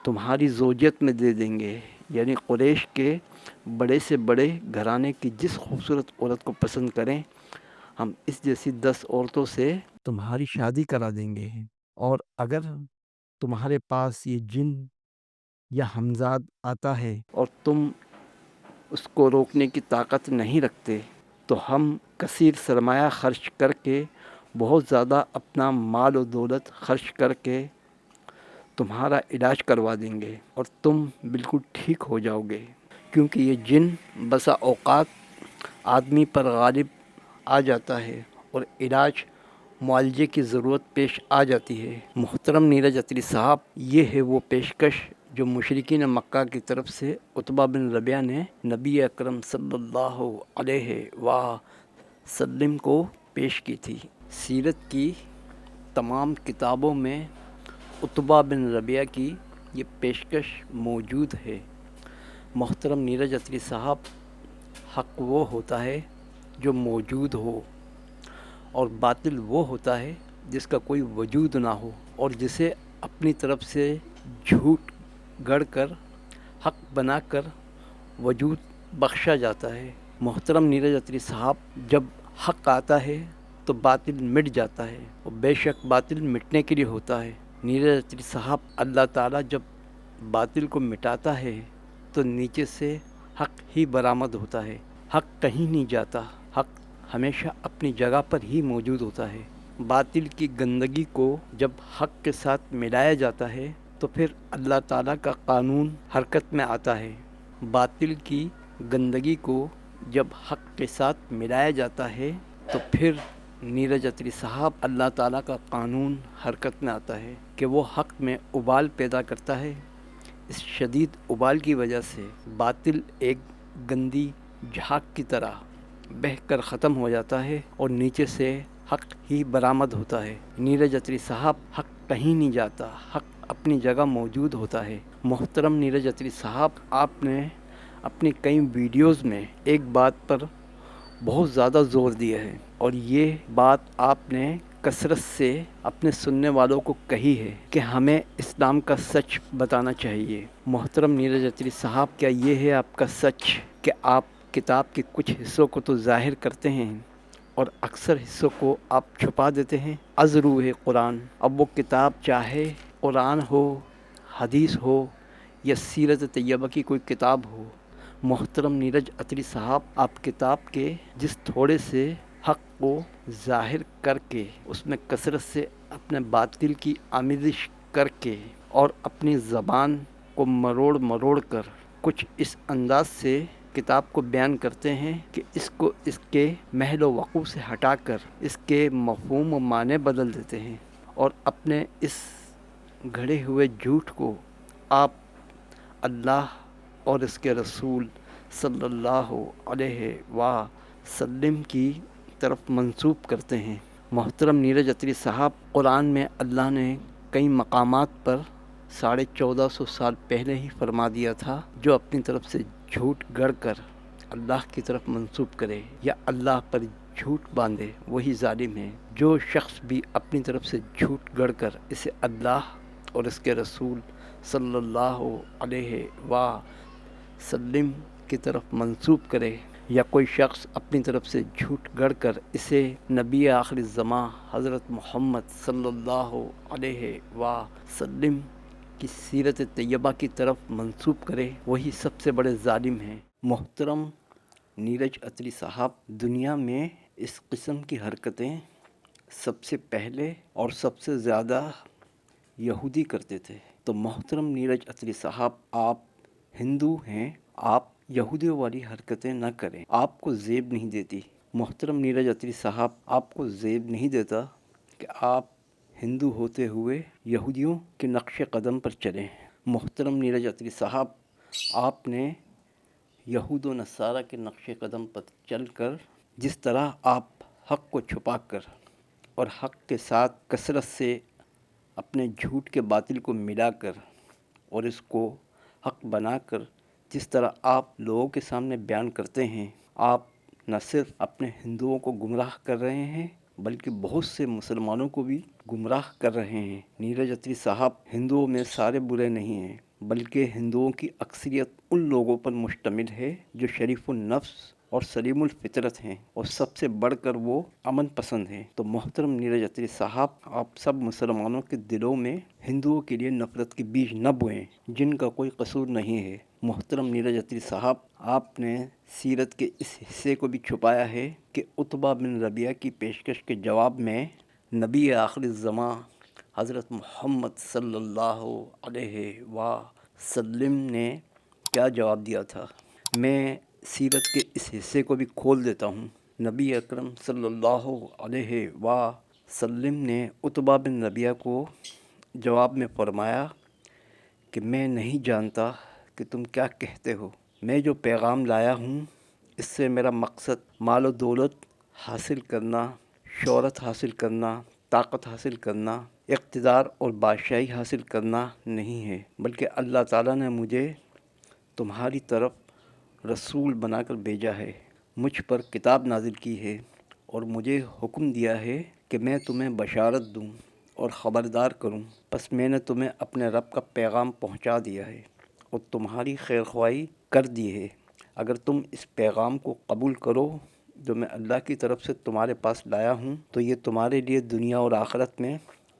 تمہاری زوجیت میں دے دیں گے۔ یعنی قریش کے بڑے سے بڑے گھرانے کی جس خوبصورت عورت کو پسند کریں، ہم اس جیسی 10 عورتوں سے تمہاری شادی کرا دیں گے۔ اور اگر تمہارے پاس یہ جن یا ہمزاد آتا ہے اور تم اس کو روکنے کی طاقت نہیں رکھتے تو ہم کثیر سرمایہ خرچ کر کے، بہت زیادہ اپنا مال و دولت خرچ کر کے تمہارا علاج کروا دیں گے اور تم بالکل ٹھیک ہو جاؤ گے، کیونکہ یہ جن بسا اوقات آدمی پر غالب آ جاتا ہے اور علاج معالجے کی ضرورت پیش آ جاتی ہے۔ محترم نیرج اتری صاحب، یہ ہے وہ پیشکش جو مشرکین مکہ کی طرف سے عتبہ بن ربیعہ نے نبی اکرم صلی اللہ علیہ وسلم کو پیش کی تھی۔ سیرت کی تمام کتابوں میں عتبہ بن ربیعہ کی یہ پیشکش موجود ہے۔ محترم نیرج اتری صاحب، حق وہ ہوتا ہے جو موجود ہو، اور باطل وہ ہوتا ہے جس کا کوئی وجود نہ ہو اور جسے اپنی طرف سے جھوٹ گڑھ کر حق بنا کر وجود بخشا جاتا ہے۔ محترم نیرج اتری صاحب، جب حق آتا ہے تو باطل مٹ جاتا ہے، اور بے شک باطل مٹنے کے لیے ہوتا ہے۔ نیرج اتری صاحب، اللہ تعالیٰ جب باطل کو مٹاتا ہے تو نیچے سے حق ہی برآمد ہوتا ہے۔ حق کہیں نہیں جاتا، حق ہمیشہ اپنی جگہ پر ہی موجود ہوتا ہے۔ باطل کی گندگی کو جب حق کے ساتھ ملایا جاتا ہے تو پھر اللہ تعالیٰ کا قانون حرکت میں آتا ہے۔ باطل کی گندگی کو جب حق کے ساتھ ملایا جاتا ہے تو پھر نیرج اتری صاحب، اللہ تعالیٰ کا قانون حرکت میں آتا ہے کہ وہ حق میں ابال پیدا کرتا ہے۔ اس شدید ابال کی وجہ سے باطل ایک گندی جھاگ کی طرح بہہ کر ختم ہو جاتا ہے اور نیچے سے حق ہی برآمد ہوتا ہے۔ نیرج اتری صاحب، حق کہیں نہیں جاتا، حق اپنی جگہ موجود ہوتا ہے۔ محترم نیرج اتری صاحب، آپ نے اپنی کئی ویڈیوز میں ایک بات پر بہت زیادہ زور دیا ہے، اور یہ بات آپ نے کثرت سے اپنے سننے والوں کو کہی ہے کہ ہمیں اسلام کا سچ بتانا چاہیے۔ محترم نیرج اتری صاحب، کیا یہ ہے آپ کا سچ کہ آپ کتاب کے کچھ حصوں کو تو ظاہر کرتے ہیں اور اکثر حصوں کو آپ چھپا دیتے ہیں. از روح قرآن. اب وہ کتاب چاہے قرآن ہو، حدیث ہو یا سیرت طیبہ کی کوئی کتاب ہو، محترم نیرج اتری صاحب، آپ کتاب کے جس تھوڑے سے حق کو ظاہر کر کے اس میں کثرت سے اپنے باطل کی آمیزش کر کے اور اپنی زبان کو مروڑ مروڑ کر کچھ اس انداز سے کتاب کو بیان کرتے ہیں کہ اس کو اس کے محل و وقوع سے ہٹا کر اس کے مفہوم و معنی بدل دیتے ہیں، اور اپنے اس گھڑے ہوئے جھوٹ کو آپ اللہ اور اس کے رسول صلی اللہ علیہ وسلم کی طرف منسوب کرتے ہیں. محترم نیرج اتری صاحب، قرآن میں اللہ نے کئی مقامات پر 1450 سال پہلے ہی فرما دیا تھا، جو اپنی طرف سے جھوٹ گڑھ کر اللہ کی طرف منسوب کرے یا اللہ پر جھوٹ باندھے وہی ظالم ہے. جو شخص بھی اپنی طرف سے جھوٹ گڑھ کر اسے اللہ اور اس کے رسول صلی اللہ علیہ وسلم کی طرف منسوب کرے، یا کوئی شخص اپنی طرف سے جھوٹ گڑھ کر اسے نبی آخر زماں حضرت محمد صلی اللہ علیہ وسلم کی سیرت طیبہ کی طرف منسوب کرے، وہی سب سے بڑے ظالم ہیں. محترم نیرج اتری صاحب، دنیا میں اس قسم کی حرکتیں سب سے پہلے اور سب سے زیادہ یہودی کرتے تھے. تو محترم نیرج اتری صاحب، آپ ہندو ہیں، آپ یہودیوں والی حرکتیں نہ کریں، آپ کو زیب نہیں دیتی. محترم نیرج اتری صاحب، آپ کو زیب نہیں دیتا کہ آپ ہندو ہوتے ہوئے یہودیوں کے نقش قدم پر چلیں. محترم نیرج اتری صاحب، آپ نے یہود و نصارہ کے نقش قدم پر چل کر جس طرح آپ حق کو چھپا کر اور حق کے ساتھ کثرت سے اپنے جھوٹ کے باطل کو ملا کر اور اس کو حق بنا کر جس طرح آپ لوگوں کے سامنے بیان کرتے ہیں، آپ نہ صرف اپنے ہندوؤں کو گمراہ کر رہے ہیں بلکہ بہت سے مسلمانوں کو بھی گمراہ کر رہے ہیں. نیرج اتری صاحب، ہندوؤں میں سارے برے نہیں ہیں، بلکہ ہندوؤں کی اکثریت ان لوگوں پر مشتمل ہے جو شریف النفس اور سلیم الفطرت ہیں، اور سب سے بڑھ کر وہ امن پسند ہیں. تو محترم نیرج اتری صاحب، آپ سب مسلمانوں کے دلوں میں ہندوؤں کے لیے نفرت کے بیج نہ بوئیں جن کا کوئی قصور نہیں ہے. محترم نیرج اتری صاحب، آپ نے سیرت کے اس حصے کو بھی چھپایا ہے کہ عتبہ بن ربیعہ کی پیشکش کے جواب میں نبی آخر الزماں حضرت محمد صلی اللہ علیہ وسلم نے کیا جواب دیا تھا. میں سیرت کے اس حصے کو بھی کھول دیتا ہوں. نبی اکرم صلی اللہ علیہ وسلم نے عتبہ بن ربیعہ کو جواب میں فرمایا کہ میں نہیں جانتا کہ تم کیا کہتے ہو. میں جو پیغام لایا ہوں اس سے میرا مقصد مال و دولت حاصل کرنا، شہرت حاصل کرنا، طاقت حاصل کرنا، اقتدار اور بادشاہی حاصل کرنا نہیں ہے، بلکہ اللہ تعالیٰ نے مجھے تمہاری طرف رسول بنا کر بھیجا ہے، مجھ پر کتاب نازل کی ہے اور مجھے حکم دیا ہے کہ میں تمہیں بشارت دوں اور خبردار کروں. پس میں نے تمہیں اپنے رب کا پیغام پہنچا دیا ہے اور تمہاری خیر خواہی کر دی ہے. اگر تم اس پیغام کو قبول کرو جو میں اللہ کی طرف سے تمہارے پاس لایا ہوں تو یہ تمہارے لیے دنیا اور آخرت میں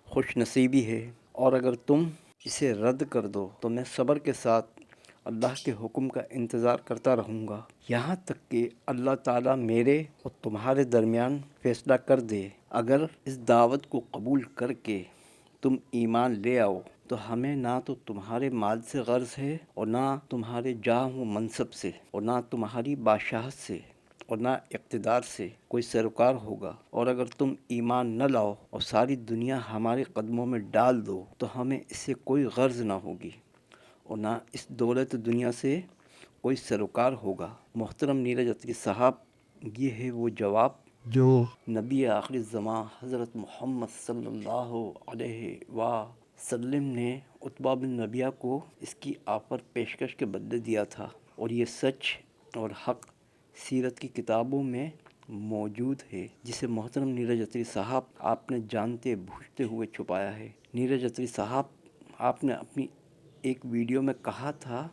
خوش نصیبی ہے، اور اگر تم اسے رد کر دو تو میں صبر کے ساتھ اللہ کے حکم کا انتظار کرتا رہوں گا یہاں تک کہ اللہ تعالیٰ میرے اور تمہارے درمیان فیصلہ کر دے. اگر اس دعوت کو قبول کر کے تم ایمان لے آؤ تو ہمیں نہ تو تمہارے مال سے غرض ہے اور نہ تمہارے جاہ و منصب سے اور نہ تمہاری بادشاہت سے اور نہ اقتدار سے کوئی سروکار ہوگا. اور اگر تم ایمان نہ لاؤ اور ساری دنیا ہمارے قدموں میں ڈال دو تو ہمیں اس سے کوئی غرض نہ ہوگی اور نہ اس دولت دنیا سے کوئی سروکار ہوگا. محترم نیرج اتری صاحب، یہ ہے وہ جواب جو نبی آخر زماں حضرت محمد صلی اللہ علیہ وسلم نے عتبہ بن ربیعہ کو اس کی آفر پیشکش کے بدلے دیا تھا، اور یہ سچ اور حق سیرت کی کتابوں میں موجود ہے جسے محترم نیرج اتری صاحب آپ نے جانتے بوجھتے ہوئے چھپایا ہے. نیرج اتری صاحب، آپ نے اپنی ایک ویڈیو میں کہا تھا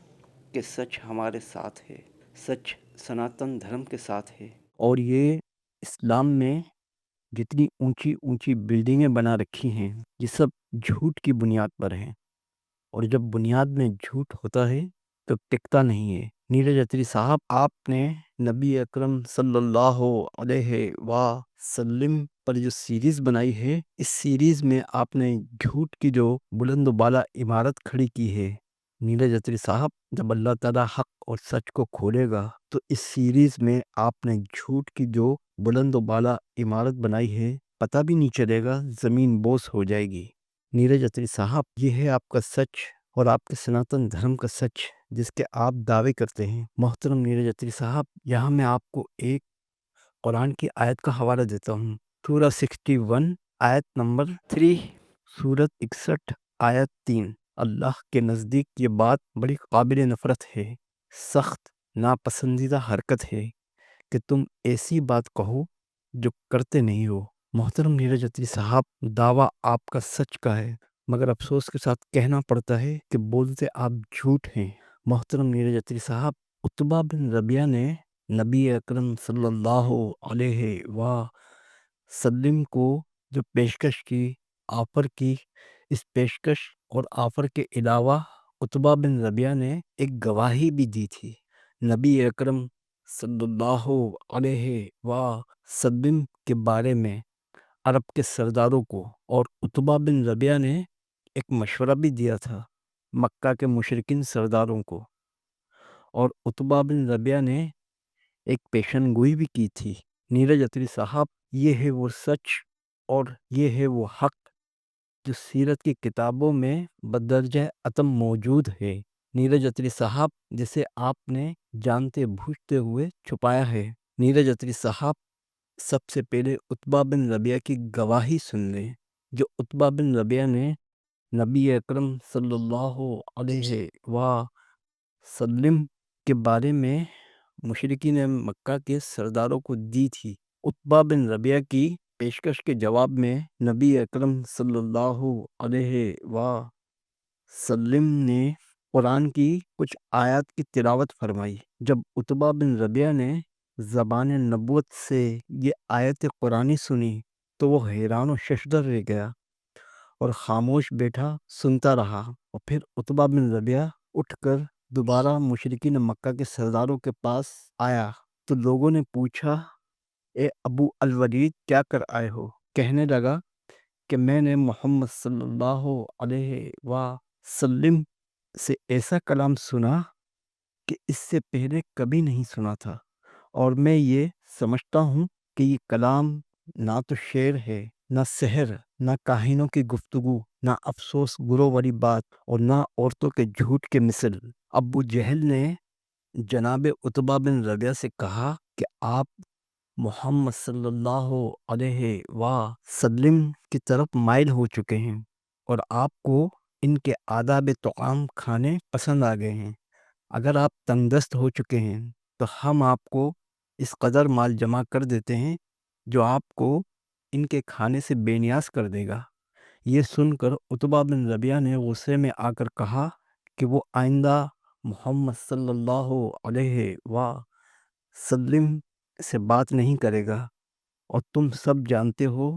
کہ سچ ہمارے ساتھ ہے، سچ سناتن دھرم کے ساتھ ہے، اور یہ اسلام میں جتنی اونچی اونچی بلڈنگیں بنا رکھی ہیں یہ سب جھوٹ کی بنیاد پر ہیں، اور جب بنیاد میں جھوٹ ہوتا ہے تو ٹکتا نہیں ہے۔ نیرج اتری صاحب، آپ نے نبی اکرم صلی اللہ علیہ وسلم پر جو سیریز بنائی ہے، اس سیریز میں آپ نے جھوٹ کی جو بلند و بالا عمارت کھڑی کی ہے۔ نیرج اتری صاحب، جب اللہ تعالیٰ حق اور سچ کو کھولے گا تو اس سیریز میں آپ نے جھوٹ کی جو بلند و بالا عمارت بنائی ہے پتہ بھی نہیں چلے گا، زمین بوس ہو جائے گی۔ نیرج اتری صاحب، یہ ہے آپ کا سچ اور آپ کے سناتن دھرم کا سچ جس کے آپ دعوے کرتے ہیں۔ محترم نیرج اتری صاحب، یہاں میں آپ کو ایک قرآن کی آیت کا حوالہ دیتا ہوں۔ سورہ 61 آیت نمبر 3، سورت 61 آیت 3۔ اللہ کے نزدیک یہ بات بڑی قابل نفرت ہے، سخت ناپسندیدہ حرکت ہے کہ تم ایسی بات کہو جو کرتے نہیں ہو۔ محترم نیرج اتری صاحب، دعویٰ آپ کا سچ کا ہے، مگر افسوس کے ساتھ کہنا پڑتا ہے کہ بولتے آپ جھوٹ ہیں۔ محترم نیرج اتری صاحب، عتبہ بن ربیعہ نے نبی اکرم صلی اللہ علیہ وسلم کو جو پیشکش کی، آفر کی، اس پیشکش اور آفر کے علاوہ عتبہ بن ربیعہ نے ایک گواہی بھی دی تھی نبی اکرم صلی اللہ علیہ وسلم کے بارے میں عرب کے سرداروں کو، اور عتبہ بن ربیعہ نے ایک مشورہ بھی دیا تھا مکہ کے مشرکین سرداروں کو، اور عتبہ بن ربیعہ نے ایک پیشن گوئی بھی کی تھی۔ نیرج اتری صاحب، یہ ہے وہ سچ اور یہ ہے وہ حق جو سیرت کی کتابوں میں بدرجہ اتم موجود ہے۔ نیرج اتری صاحب، جسے آپ نے جانتے بوجھتے ہوئے چھپایا ہے۔ نیرج اتری صاحب، سب سے پہلے عتبہ بن ربیعہ کی گواہی سن لیں، جو عتبہ بن ربیعہ نے نبی اکرم صلی اللہ علیہ وسلم کے بارے میں مشرکین مکہ کے سرداروں کو دی تھی۔ عتبہ بن ربیعہ کی پیشکش کے جواب میں نبی اکرم صلی اللہ علیہ وسلم نے قرآن کی کچھ آیات کی تلاوت فرمائی۔ جب عتبہ بن ربیعہ نے زبان نبوت سے یہ آیت قرآنی سنی تو وہ حیران و ششدر رہ گیا اور خاموش بیٹھا سنتا رہا، اور پھر عتبہ بن ربیعہ اٹھ کر دوبارہ مشرکین مکہ کے سرداروں کے پاس آیا تو لوگوں نے پوچھا، اے ابو الولید، کیا کر آئے ہو؟ کہنے لگا کہ میں نے محمد صلی اللہ علیہ وسلم سے ایسا کلام سنا کہ اس سے پہلے کبھی نہیں سنا تھا، اور میں یہ سمجھتا ہوں کہ یہ کلام نہ تو شعر ہے، نہ سحر، نہ کاہنوں کی گفتگو، نہ افسوس گرو والی بات، اور نہ عورتوں کے جھوٹ کے مثل۔ ابو جہل نے جناب عتبہ بن ربیعہ سے کہا کہ آپ محمد صلی اللہ علیہ وسلم کی طرف مائل ہو چکے ہیں اور آپ کو ان کے آداب طعام کھانے پسند آ گئے ہیں۔ اگر آپ تنگ دست ہو چکے ہیں تو ہم آپ کو اس قدر مال جمع کر دیتے ہیں جو آپ کو ان کے کھانے سے بے نیاز کر دے گا۔ یہ سن کر عتبہ بن ربیعہ نے غصے میں آ کر کہا کہ وہ آئندہ محمد صلی اللہ علیہ وسلم سے بات نہیں کرے گا، اور تم سب جانتے ہو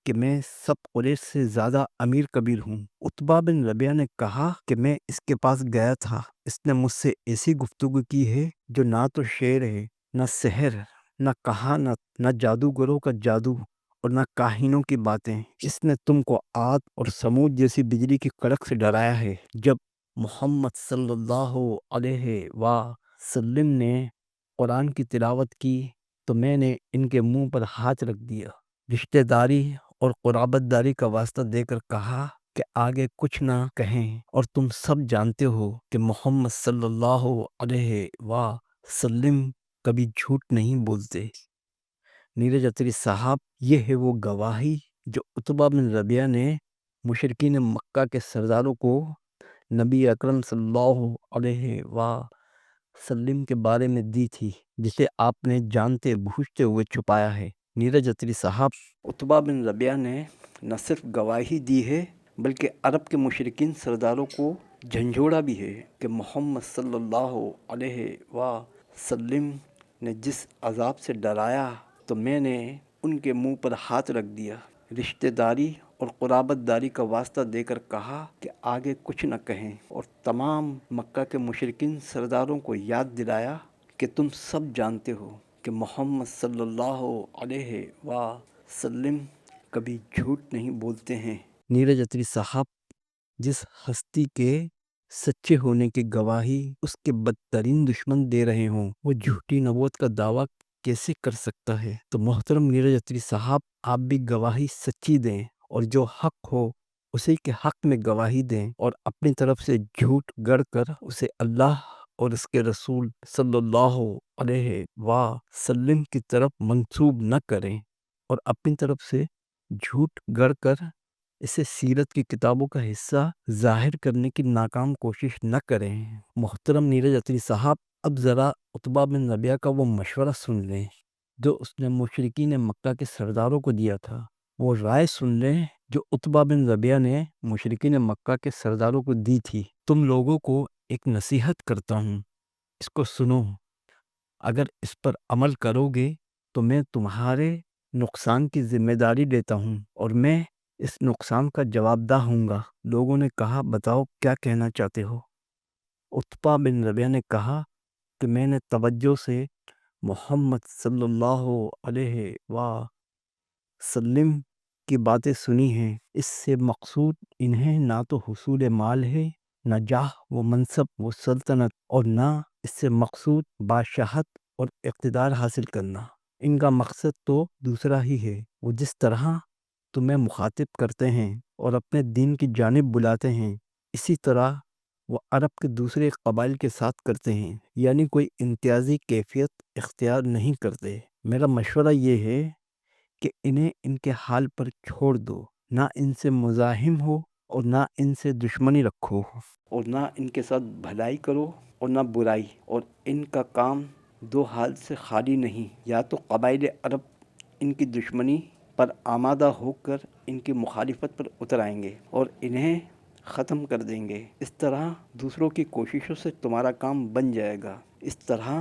کہ میں سب قریش سے زیادہ امیر کبیر ہوں۔ عتبہ بن ربیعہ نے کہا کہ میں اس کے پاس گیا تھا، اس نے مجھ سے ایسی گفتگو کی ہے جو نہ تو شعر ہے، نہ سحر، نہ کہانت، نہ جادوگروں کا جادو، اور نہ کاہنوں کی باتیں۔ اس نے تم کو عاد اور سمود جیسی بجلی کی کڑک سے ڈرایا ہے۔ جب محمد صلی اللہ علیہ وسلم نے قرآن کی تلاوت کی تو میں نے ان کے منہ پر ہاتھ رکھ دیا، رشتہ داری اور قرابت داری کا واسطہ دے کر کہا کہ آگے کچھ نہ کہیں، اور تم سب جانتے ہو کہ محمد صلی اللہ علیہ وسلم کبھی جھوٹ نہیں بولتے۔ نیرج اتری صاحب، یہ ہے وہ گواہی جو عتبہ بن ربیعہ نے مشرکین مکہ کے سرداروں کو نبی اکرم صلی اللہ علیہ وسلم کے بارے میں دی تھی، جسے آپ نے جانتے بوجھتے ہوئے چھپایا ہے۔ نیرج اتری صاحب، عتبہ بن ربیعہ نے نہ صرف گواہی دی ہے بلکہ عرب کے مشرکین سرداروں کو جھنجھوڑا بھی ہے کہ محمد صلی اللہ علیہ وسلم نے جس عذاب سے ڈرایا تو میں نے ان کے منہ پر ہاتھ رکھ دیا، رشتہ داری اور قرابت داری کا واسطہ دے کر کہا کہ آگے کچھ نہ کہیں، اور تمام مکہ کے مشرکین سرداروں کو یاد دلایا کہ تم سب جانتے ہو کہ محمد صلی اللہ علیہ وسلم کبھی جھوٹ نہیں بولتے ہیں۔ نیرج اتری صاحب جس ہستی کے سچے ہونے کی گواہی اس کے بدترین دشمن دے رہے ہوں، وہ جھوٹی نبوت کا دعویٰ کیسے کر سکتا ہے؟ تو محترم نیرج اتری صاحب، آپ بھی گواہی سچی دیں، اور جو حق ہو اسی کے حق میں گواہی دیں، اور اپنی طرف سے جھوٹ گڑھ کر اسے اللہ اور اس کے رسول صلی اللہ علیہ وسلم کی طرف منسوب نہ کریں، اور اپنی طرف سے جھوٹ گڑھ کر اسے سیرت کی کتابوں کا حصہ ظاہر کرنے کی ناکام کوشش نہ کریں۔ محترم نیرج اتری صاحب، اب ذرا عتبہ بن ربیعہ کا وہ مشورہ سن لیں جو اس نے مشرکین مکہ کے سرداروں کو دیا تھا۔ وہ رائے سن لیں جو عتبہ بن ربیعہ نے مشرکین مکہ کے سرداروں کو دی تھی۔ تم لوگوں کو ایک نصیحت کرتا ہوں، اس کو سنو۔ اگر اس پر عمل کرو گے تو میں تمہارے نقصان کی ذمہ داری لیتا ہوں، اور میں اس نقصان کا جواب دہ ہوں گا۔ لوگوں نے کہا، بتاؤ کیا کہنا چاہتے ہو؟ عتبہ بن ربیعہ نے کہا کہ میں نے توجہ سے محمد صلی اللہ علیہ وسلم کی باتیں سنی ہیں۔ اس سے مقصود انہیں نہ تو حصول مال ہے، نہ جاہ و منصب و سلطنت، اور نہ اس سے مقصود بادشاہت اور اقتدار حاصل کرنا۔ ان کا مقصد تو دوسرا ہی ہے۔ وہ جس طرح تمہیں مخاطب کرتے ہیں اور اپنے دین کی جانب بلاتے ہیں، اسی طرح وہ عرب کے دوسرے قبائل کے ساتھ کرتے ہیں، یعنی کوئی امتیازی کیفیت اختیار نہیں کرتے۔ میرا مشورہ یہ ہے کہ انہیں ان کے حال پر چھوڑ دو، نہ ان سے مزاحم ہو اور نہ ان سے دشمنی رکھو، اور نہ ان کے ساتھ بھلائی کرو اور نہ برائی، اور ان کا کام دو حال سے خالی نہیں، یا تو قبائل عرب ان کی دشمنی پر آمادہ ہو کر ان کی مخالفت پر اتر آئیں گے اور انہیں ختم کر دیں گے۔ اس طرح دوسروں کی کوششوں سے تمہارا کام بن جائے گا۔ اس طرح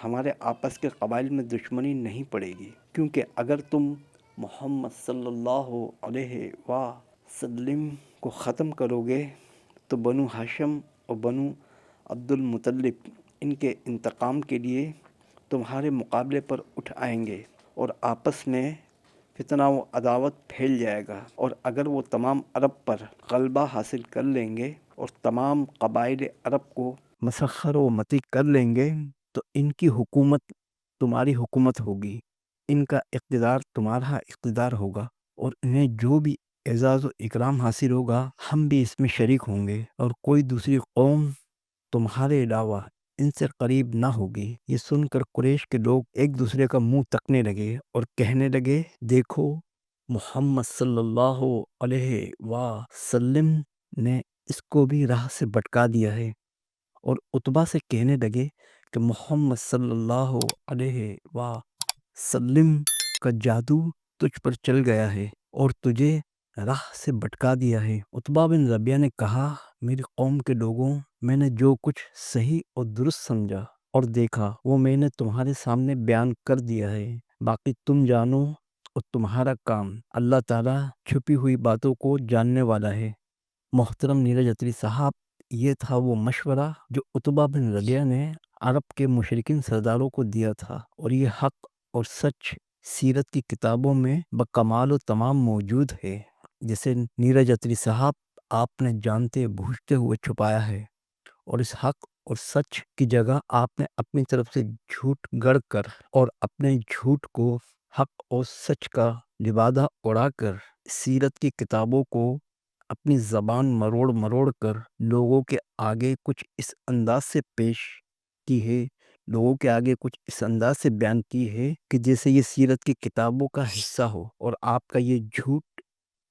ہمارے آپس کے قبائل میں دشمنی نہیں پڑے گی، کیونکہ اگر تم محمد صلی اللہ علیہ وسلم کو ختم کرو گے تو بنو ہاشم اور بنو عبد المطلب ان کے انتقام کے لیے تمہارے مقابلے پر اٹھ آئیں گے، اور آپس میں فتنہ و عداوت پھیل جائے گا، اور اگر وہ تمام عرب پر غلبہ حاصل کر لیں گے اور تمام قبائل عرب کو مسخر و مطیع کر لیں گے تو ان کی حکومت تمہاری حکومت ہوگی، ان کا اقتدار تمہارا اقتدار ہوگا، اور انہیں جو بھی اعزاز و اکرام حاصل ہوگا ہم بھی اس میں شریک ہوں گے، اور کوئی دوسری قوم تمہارے علاوہ ان سے قریب نہ ہوگی۔ یہ سن کر قریش کے لوگ ایک دوسرے کا منہ تکنے لگے اور کہنے لگے، دیکھو محمد صلی اللہ علیہ وسلم نے اس کو بھی راہ سے بھٹکا دیا ہے، اور عتبہ سے کہنے لگے کہ محمد صلی اللہ علیہ وسلم کا جادو تجھ پر چل گیا ہے اور تجھے راہ سے بھٹکا دیا ہے۔ عتبہ بن ربیعہ نے کہا، میری قوم کے لوگوں، میں نے جو کچھ صحیح اور درست سمجھا اور دیکھا وہ میں نے تمہارے سامنے بیان کر دیا ہے، باقی تم جانو اور تمہارا کام۔ اللہ تعالیٰ چھپی ہوئی باتوں کو جاننے والا ہے۔ محترم نیرج اتری صاحب، یہ تھا وہ مشورہ جو عتبہ بن ربیعہ نے عرب کے مشرکین سرداروں کو دیا تھا، اور یہ حق اور سچ سیرت کی کتابوں میں بکمال و تمام موجود ہے، جسے نیرج اتری صاحب آپ نے جانتے بوجھتے ہوئے چھپایا ہے، اور اس حق اور سچ کی جگہ آپ نے اپنی طرف سے جھوٹ گڑھ کر اور اپنے جھوٹ کو حق اور سچ کا لبادہ اڑا کر سیرت کی کتابوں کو اپنی زبان مروڑ مروڑ کر لوگوں کے آگے کچھ اس انداز سے پیش کی ہے، لوگوں کے آگے کچھ اس انداز سے بیان کی ہے کہ جیسے یہ سیرت کی کتابوں کا حصہ ہو، اور آپ کا یہ جھوٹ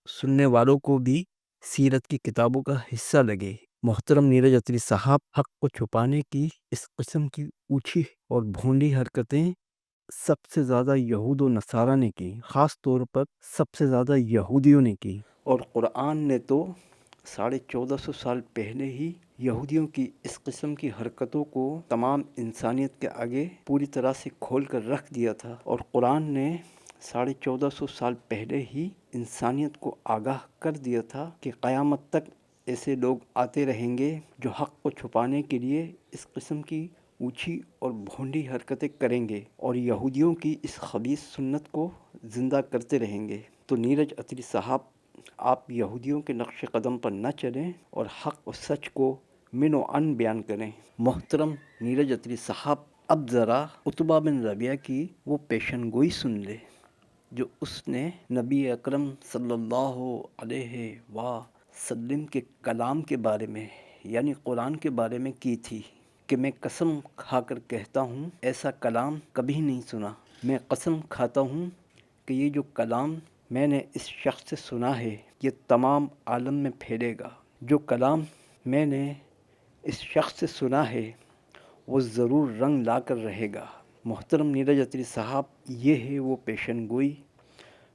سننے والوں کو بھی سیرت کی کتابوں کا حصہ لگے۔ محترم نیرج اتری صاحب، حق کو چھپانے کی اس قسم کی اونچی اور بھونڈی حرکتیں سب سے زیادہ یہود و نصارہ نے کی، خاص طور پر سب سے زیادہ یہودیوں نے کی، اور قرآن نے تو 1450 سال پہلے ہی یہودیوں کی اس قسم کی حرکتوں کو تمام انسانیت کے آگے پوری طرح سے کھول کر رکھ دیا تھا، اور قرآن نے 1450 سال پہلے ہی انسانیت کو آگاہ کر دیا تھا کہ قیامت تک ایسے لوگ آتے رہیں گے جو حق کو چھپانے کے لیے اس قسم کی اونچی اور بھونڈی حرکتیں کریں گے اور یہودیوں کی اس خبیث سنت کو زندہ کرتے رہیں گے۔ تو نیرج اتری صاحب، آپ یہودیوں کے نقش قدم پر نہ چلیں اور حق و سچ کو من و عن بیان کریں۔ محترم نیرج اتری صاحب، اب ذرا عتبہ بن ربیعہ کی وہ پیشن گوئی سن لے جو اس نے نبی اکرم صلی اللہ علیہ وسلم کے کلام کے بارے میں یعنی قرآن کے بارے میں کی تھی کہ میں قسم کھا کر کہتا ہوں ایسا کلام کبھی نہیں سنا۔ میں قسم کھاتا ہوں کہ یہ جو کلام میں نے اس شخص سے سنا ہے یہ تمام عالم میں پھیلے گا۔ جو کلام میں نے اس شخص سے سنا ہے وہ ضرور رنگ لا کر رہے گا۔ محترم نیرج اتری صاحب، یہ ہے وہ پیشن گوئی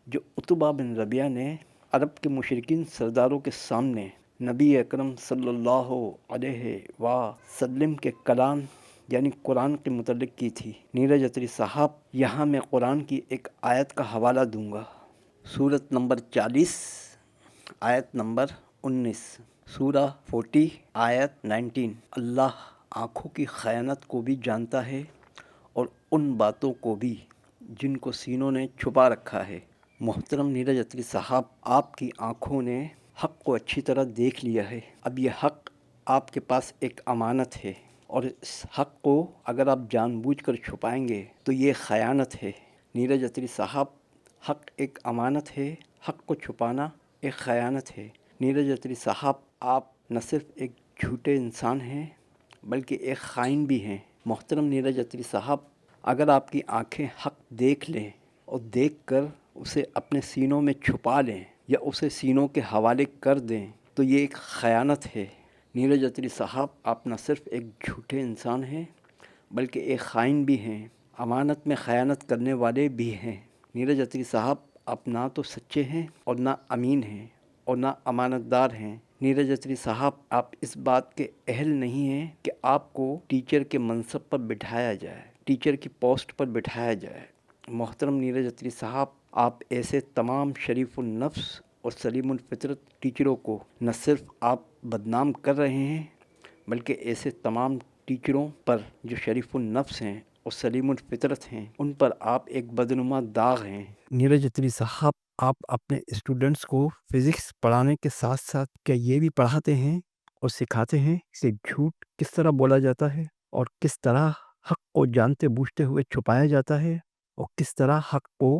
جو عتبہ بن ربیعہ نے عرب کے مشرکین سرداروں کے سامنے نبی اکرم صلی اللہ علیہ وسلم کے کلام یعنی قرآن کے متعلق کی تھی۔ نیرج اتری صاحب، یہاں میں قرآن کی ایک آیت کا حوالہ دوں گا، سورت نمبر 40 آیت نمبر 19، سورہ 40 آیت 19۔ اللہ آنکھوں کی خیانت کو بھی جانتا ہے اور ان باتوں کو بھی جن کو سینوں نے چھپا رکھا ہے۔ محترم نیرج اتری صاحب، آپ کی آنکھوں نے حق کو اچھی طرح دیکھ لیا ہے۔ اب یہ حق آپ کے پاس ایک امانت ہے، اور اس حق کو اگر آپ جان بوجھ کر چھپائیں گے تو یہ خیانت ہے۔ نیرج اتری صاحب، حق ایک امانت ہے، حق کو چھپانا ایک خیانت ہے۔ نیرج اتری صاحب، آپ نہ صرف ایک جھوٹے انسان ہیں بلکہ ایک خائن بھی ہیں۔ محترم نیرج اتری صاحب، اگر آپ کی آنکھیں حق دیکھ لیں اور دیکھ کر اسے اپنے سینوں میں چھپا لیں یا اسے سینوں کے حوالے کر دیں تو یہ ایک خیانت ہے۔ نیرج اتری صاحب، آپ نہ صرف ایک جھوٹے انسان ہیں بلکہ ایک خائن بھی ہیں، امانت میں خیانت کرنے والے بھی ہیں۔ نیرج اتری صاحب، آپ نہ تو سچے ہیں اور نہ امین ہیں اور نہ امانت دار ہیں۔ نیرج اتری صاحب، آپ اس بات کے اہل نہیں ہیں کہ آپ کو ٹیچر کے منصب پر بٹھایا جائے، ٹیچر کی پوسٹ پر بٹھایا جائے۔ محترم نیرج اتری صاحب، آپ ایسے تمام شریف النفس اور سلیم الفطرت ٹیچروں کو نہ صرف آپ بدنام کر رہے ہیں بلکہ ایسے تمام ٹیچروں پر جو شریف النفس ہیں اور سلیم الفطرت ہیں ان پر آپ ایک بدنما داغ ہیں۔ نیرج اتری صاحب، آپ اپنے اسٹوڈنٹس کو فزکس پڑھانے کے ساتھ ساتھ کیا یہ بھی پڑھاتے ہیں اور سکھاتے ہیں کہ جھوٹ کس طرح بولا جاتا ہے اور کس طرح حق کو جانتے بوجھتے ہوئے چھپایا جاتا ہے اور کس طرح حق کو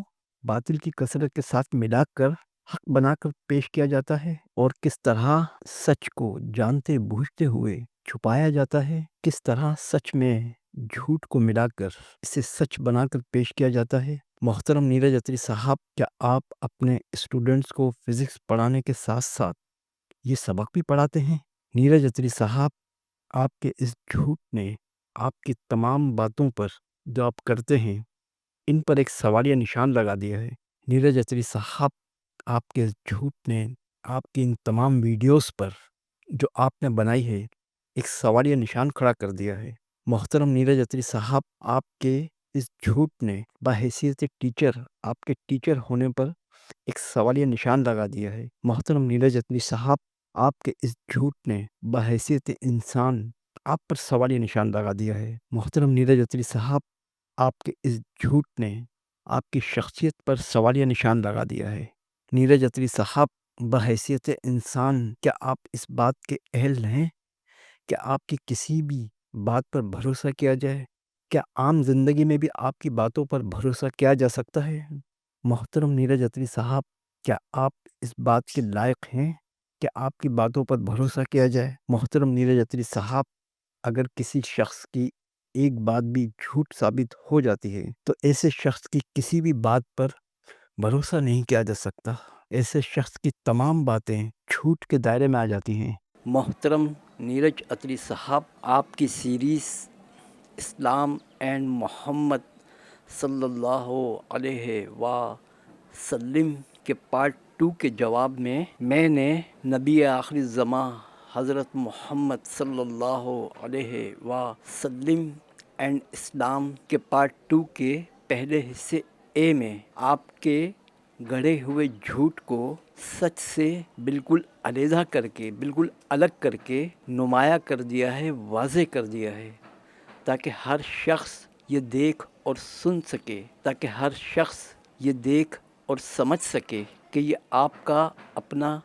باطل کی کثرت کے ساتھ ملا کر حق بنا کر پیش کیا جاتا ہے اور کس طرح سچ کو جانتے بوجھتے ہوئے چھپایا جاتا ہے، کس طرح سچ میں جھوٹ کو ملا کر اسے سچ بنا کر پیش کیا جاتا ہے۔ محترم نیرج اتری صاحب، کیا آپ اپنے اسٹوڈنٹس کو فزکس پڑھانے کے ساتھ ساتھ یہ سبق بھی پڑھاتے ہیں؟ نیرج اتری صاحب، آپ کے اس جھوٹ نے آپ کی تمام باتوں پر جو آپ کرتے ہیں ان پر ایک سوالیہ نشان لگا دیا ہے۔ نیرج اتری صاحب، آپ کے اس جھوٹ نے آپ کی ان تمام ویڈیوز پر جو آپ نے بنائی ہے ایک سوالیہ نشان کھڑا کر دیا ہے۔ محترم نیرج اتری صاحب، آپ کے اس جھوٹ نے بحیثیت ٹیچر آپ کے ٹیچر ہونے پر ایک سوالیہ نشان لگا دیا ہے۔ محترم نیرج اتری صاحب، آپ کے اس جھوٹ نے بحیثیت انسان آپ پر سوالیہ نشان لگا دیا ہے۔ محترم نیرج اتری صاحب، آپ کے اس جھوٹ نے آپ کی شخصیت پر سوالیہ نشان لگا دیا ہے۔ نیرج اتری صاحب، بحیثیت انسان کیا آپ اس بات کے اہل ہیں کہ آپ کی کسی بھی بات پر بھروسہ کیا جائے؟ کیا عام زندگی میں بھی آپ کی باتوں پر بھروسہ کیا جا سکتا ہے؟ محترم نیرج اتری صاحب، کیا آپ اس بات کے لائق ہیں کہ آپ کی باتوں پر بھروسہ کیا جائے؟ محترم نیرج اتری صاحب، اگر کسی شخص کی ایک بات بھی جھوٹ ثابت ہو جاتی ہے تو ایسے شخص کی کسی بھی بات پر بھروسہ نہیں کیا جا سکتا، ایسے شخص کی تمام باتیں جھوٹ کے دائرے میں آ جاتی ہیں۔ محترم نیرج اتری صاحب، آپ کی سیریز اسلام اینڈ محمد صلی اللہ علیہ وسلم کے پارٹ 2 کے جواب میں نے نبی آخری زماں حضرت محمد صلی اللہ علیہ وسلم اینڈ اسلام کے پارٹ 2 کے پہلے حصے اے میں آپ کے گڑھے ہوئے جھوٹ کو سچ سے بالکل علیحدہ کر کے، بالکل الگ کر کے نمایاں کر دیا ہے، واضح کر دیا ہے، تاکہ ہر شخص یہ دیکھ اور سن سکے، تاکہ ہر شخص یہ دیکھ اور سمجھ سکے کہ یہ آپ کا اپنا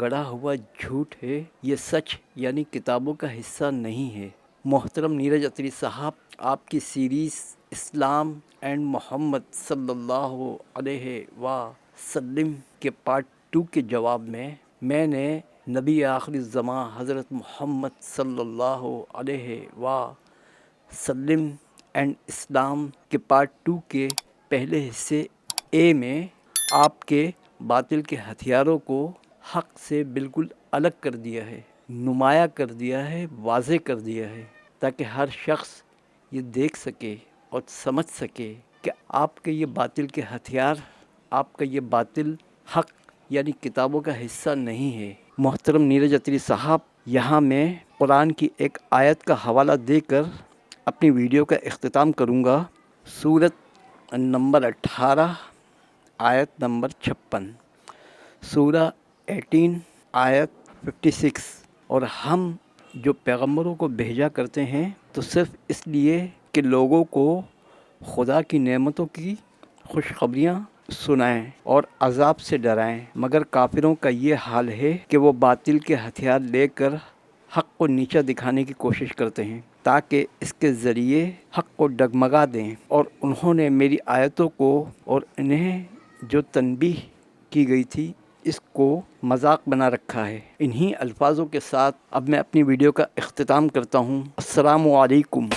گڑھا ہوا جھوٹ ہے، یہ سچ یعنی کتابوں کا حصہ نہیں ہے۔ محترم نیرج اتری صاحب، آپ کی سیریز اسلام اینڈ محمد صلی اللہ علیہ وسلم کے پارٹ 2 کے جواب میں نے نبی آخر الزماں حضرت محمد صلی اللہ علیہ وسلم اینڈ اسلام کے پارٹ 2 کے پہلے حصے اے میں آپ کے باطل کے ہتھیاروں کو حق سے بالکل الگ کر دیا ہے، نمایاں کر دیا ہے، واضح کر دیا ہے، تاکہ ہر شخص یہ دیکھ سکے اور سمجھ سکے کہ آپ کے یہ باطل کے ہتھیار، آپ کا یہ باطل حق یعنی کتابوں کا حصہ نہیں ہے۔ محترم نیرج اتری صاحب، یہاں میں قرآن کی ایک آیت کا حوالہ دے کر اپنی ویڈیو کا اختتام کروں گا۔ سورۃ نمبر 18 آیت نمبر 56، سورہ 18 آیت 56۔ اور ہم جو پیغمبروں کو بھیجا کرتے ہیں تو صرف اس لیے کہ لوگوں کو خدا کی نعمتوں کی خوشخبریاں سنائیں اور عذاب سے ڈرائیں، مگر کافروں کا یہ حال ہے کہ وہ باطل کے ہتھیار لے کر حق کو نیچا دکھانے کی کوشش کرتے ہیں تاکہ اس کے ذریعے حق کو ڈگمگا دیں، اور انہوں نے میری آیتوں کو اور انہیں جو تنبیہ کی گئی تھی اس کو مذاق بنا رکھا ہے۔ انہی الفاظوں کے ساتھ اب میں اپنی ویڈیو کا اختتام کرتا ہوں۔ السلام علیکم۔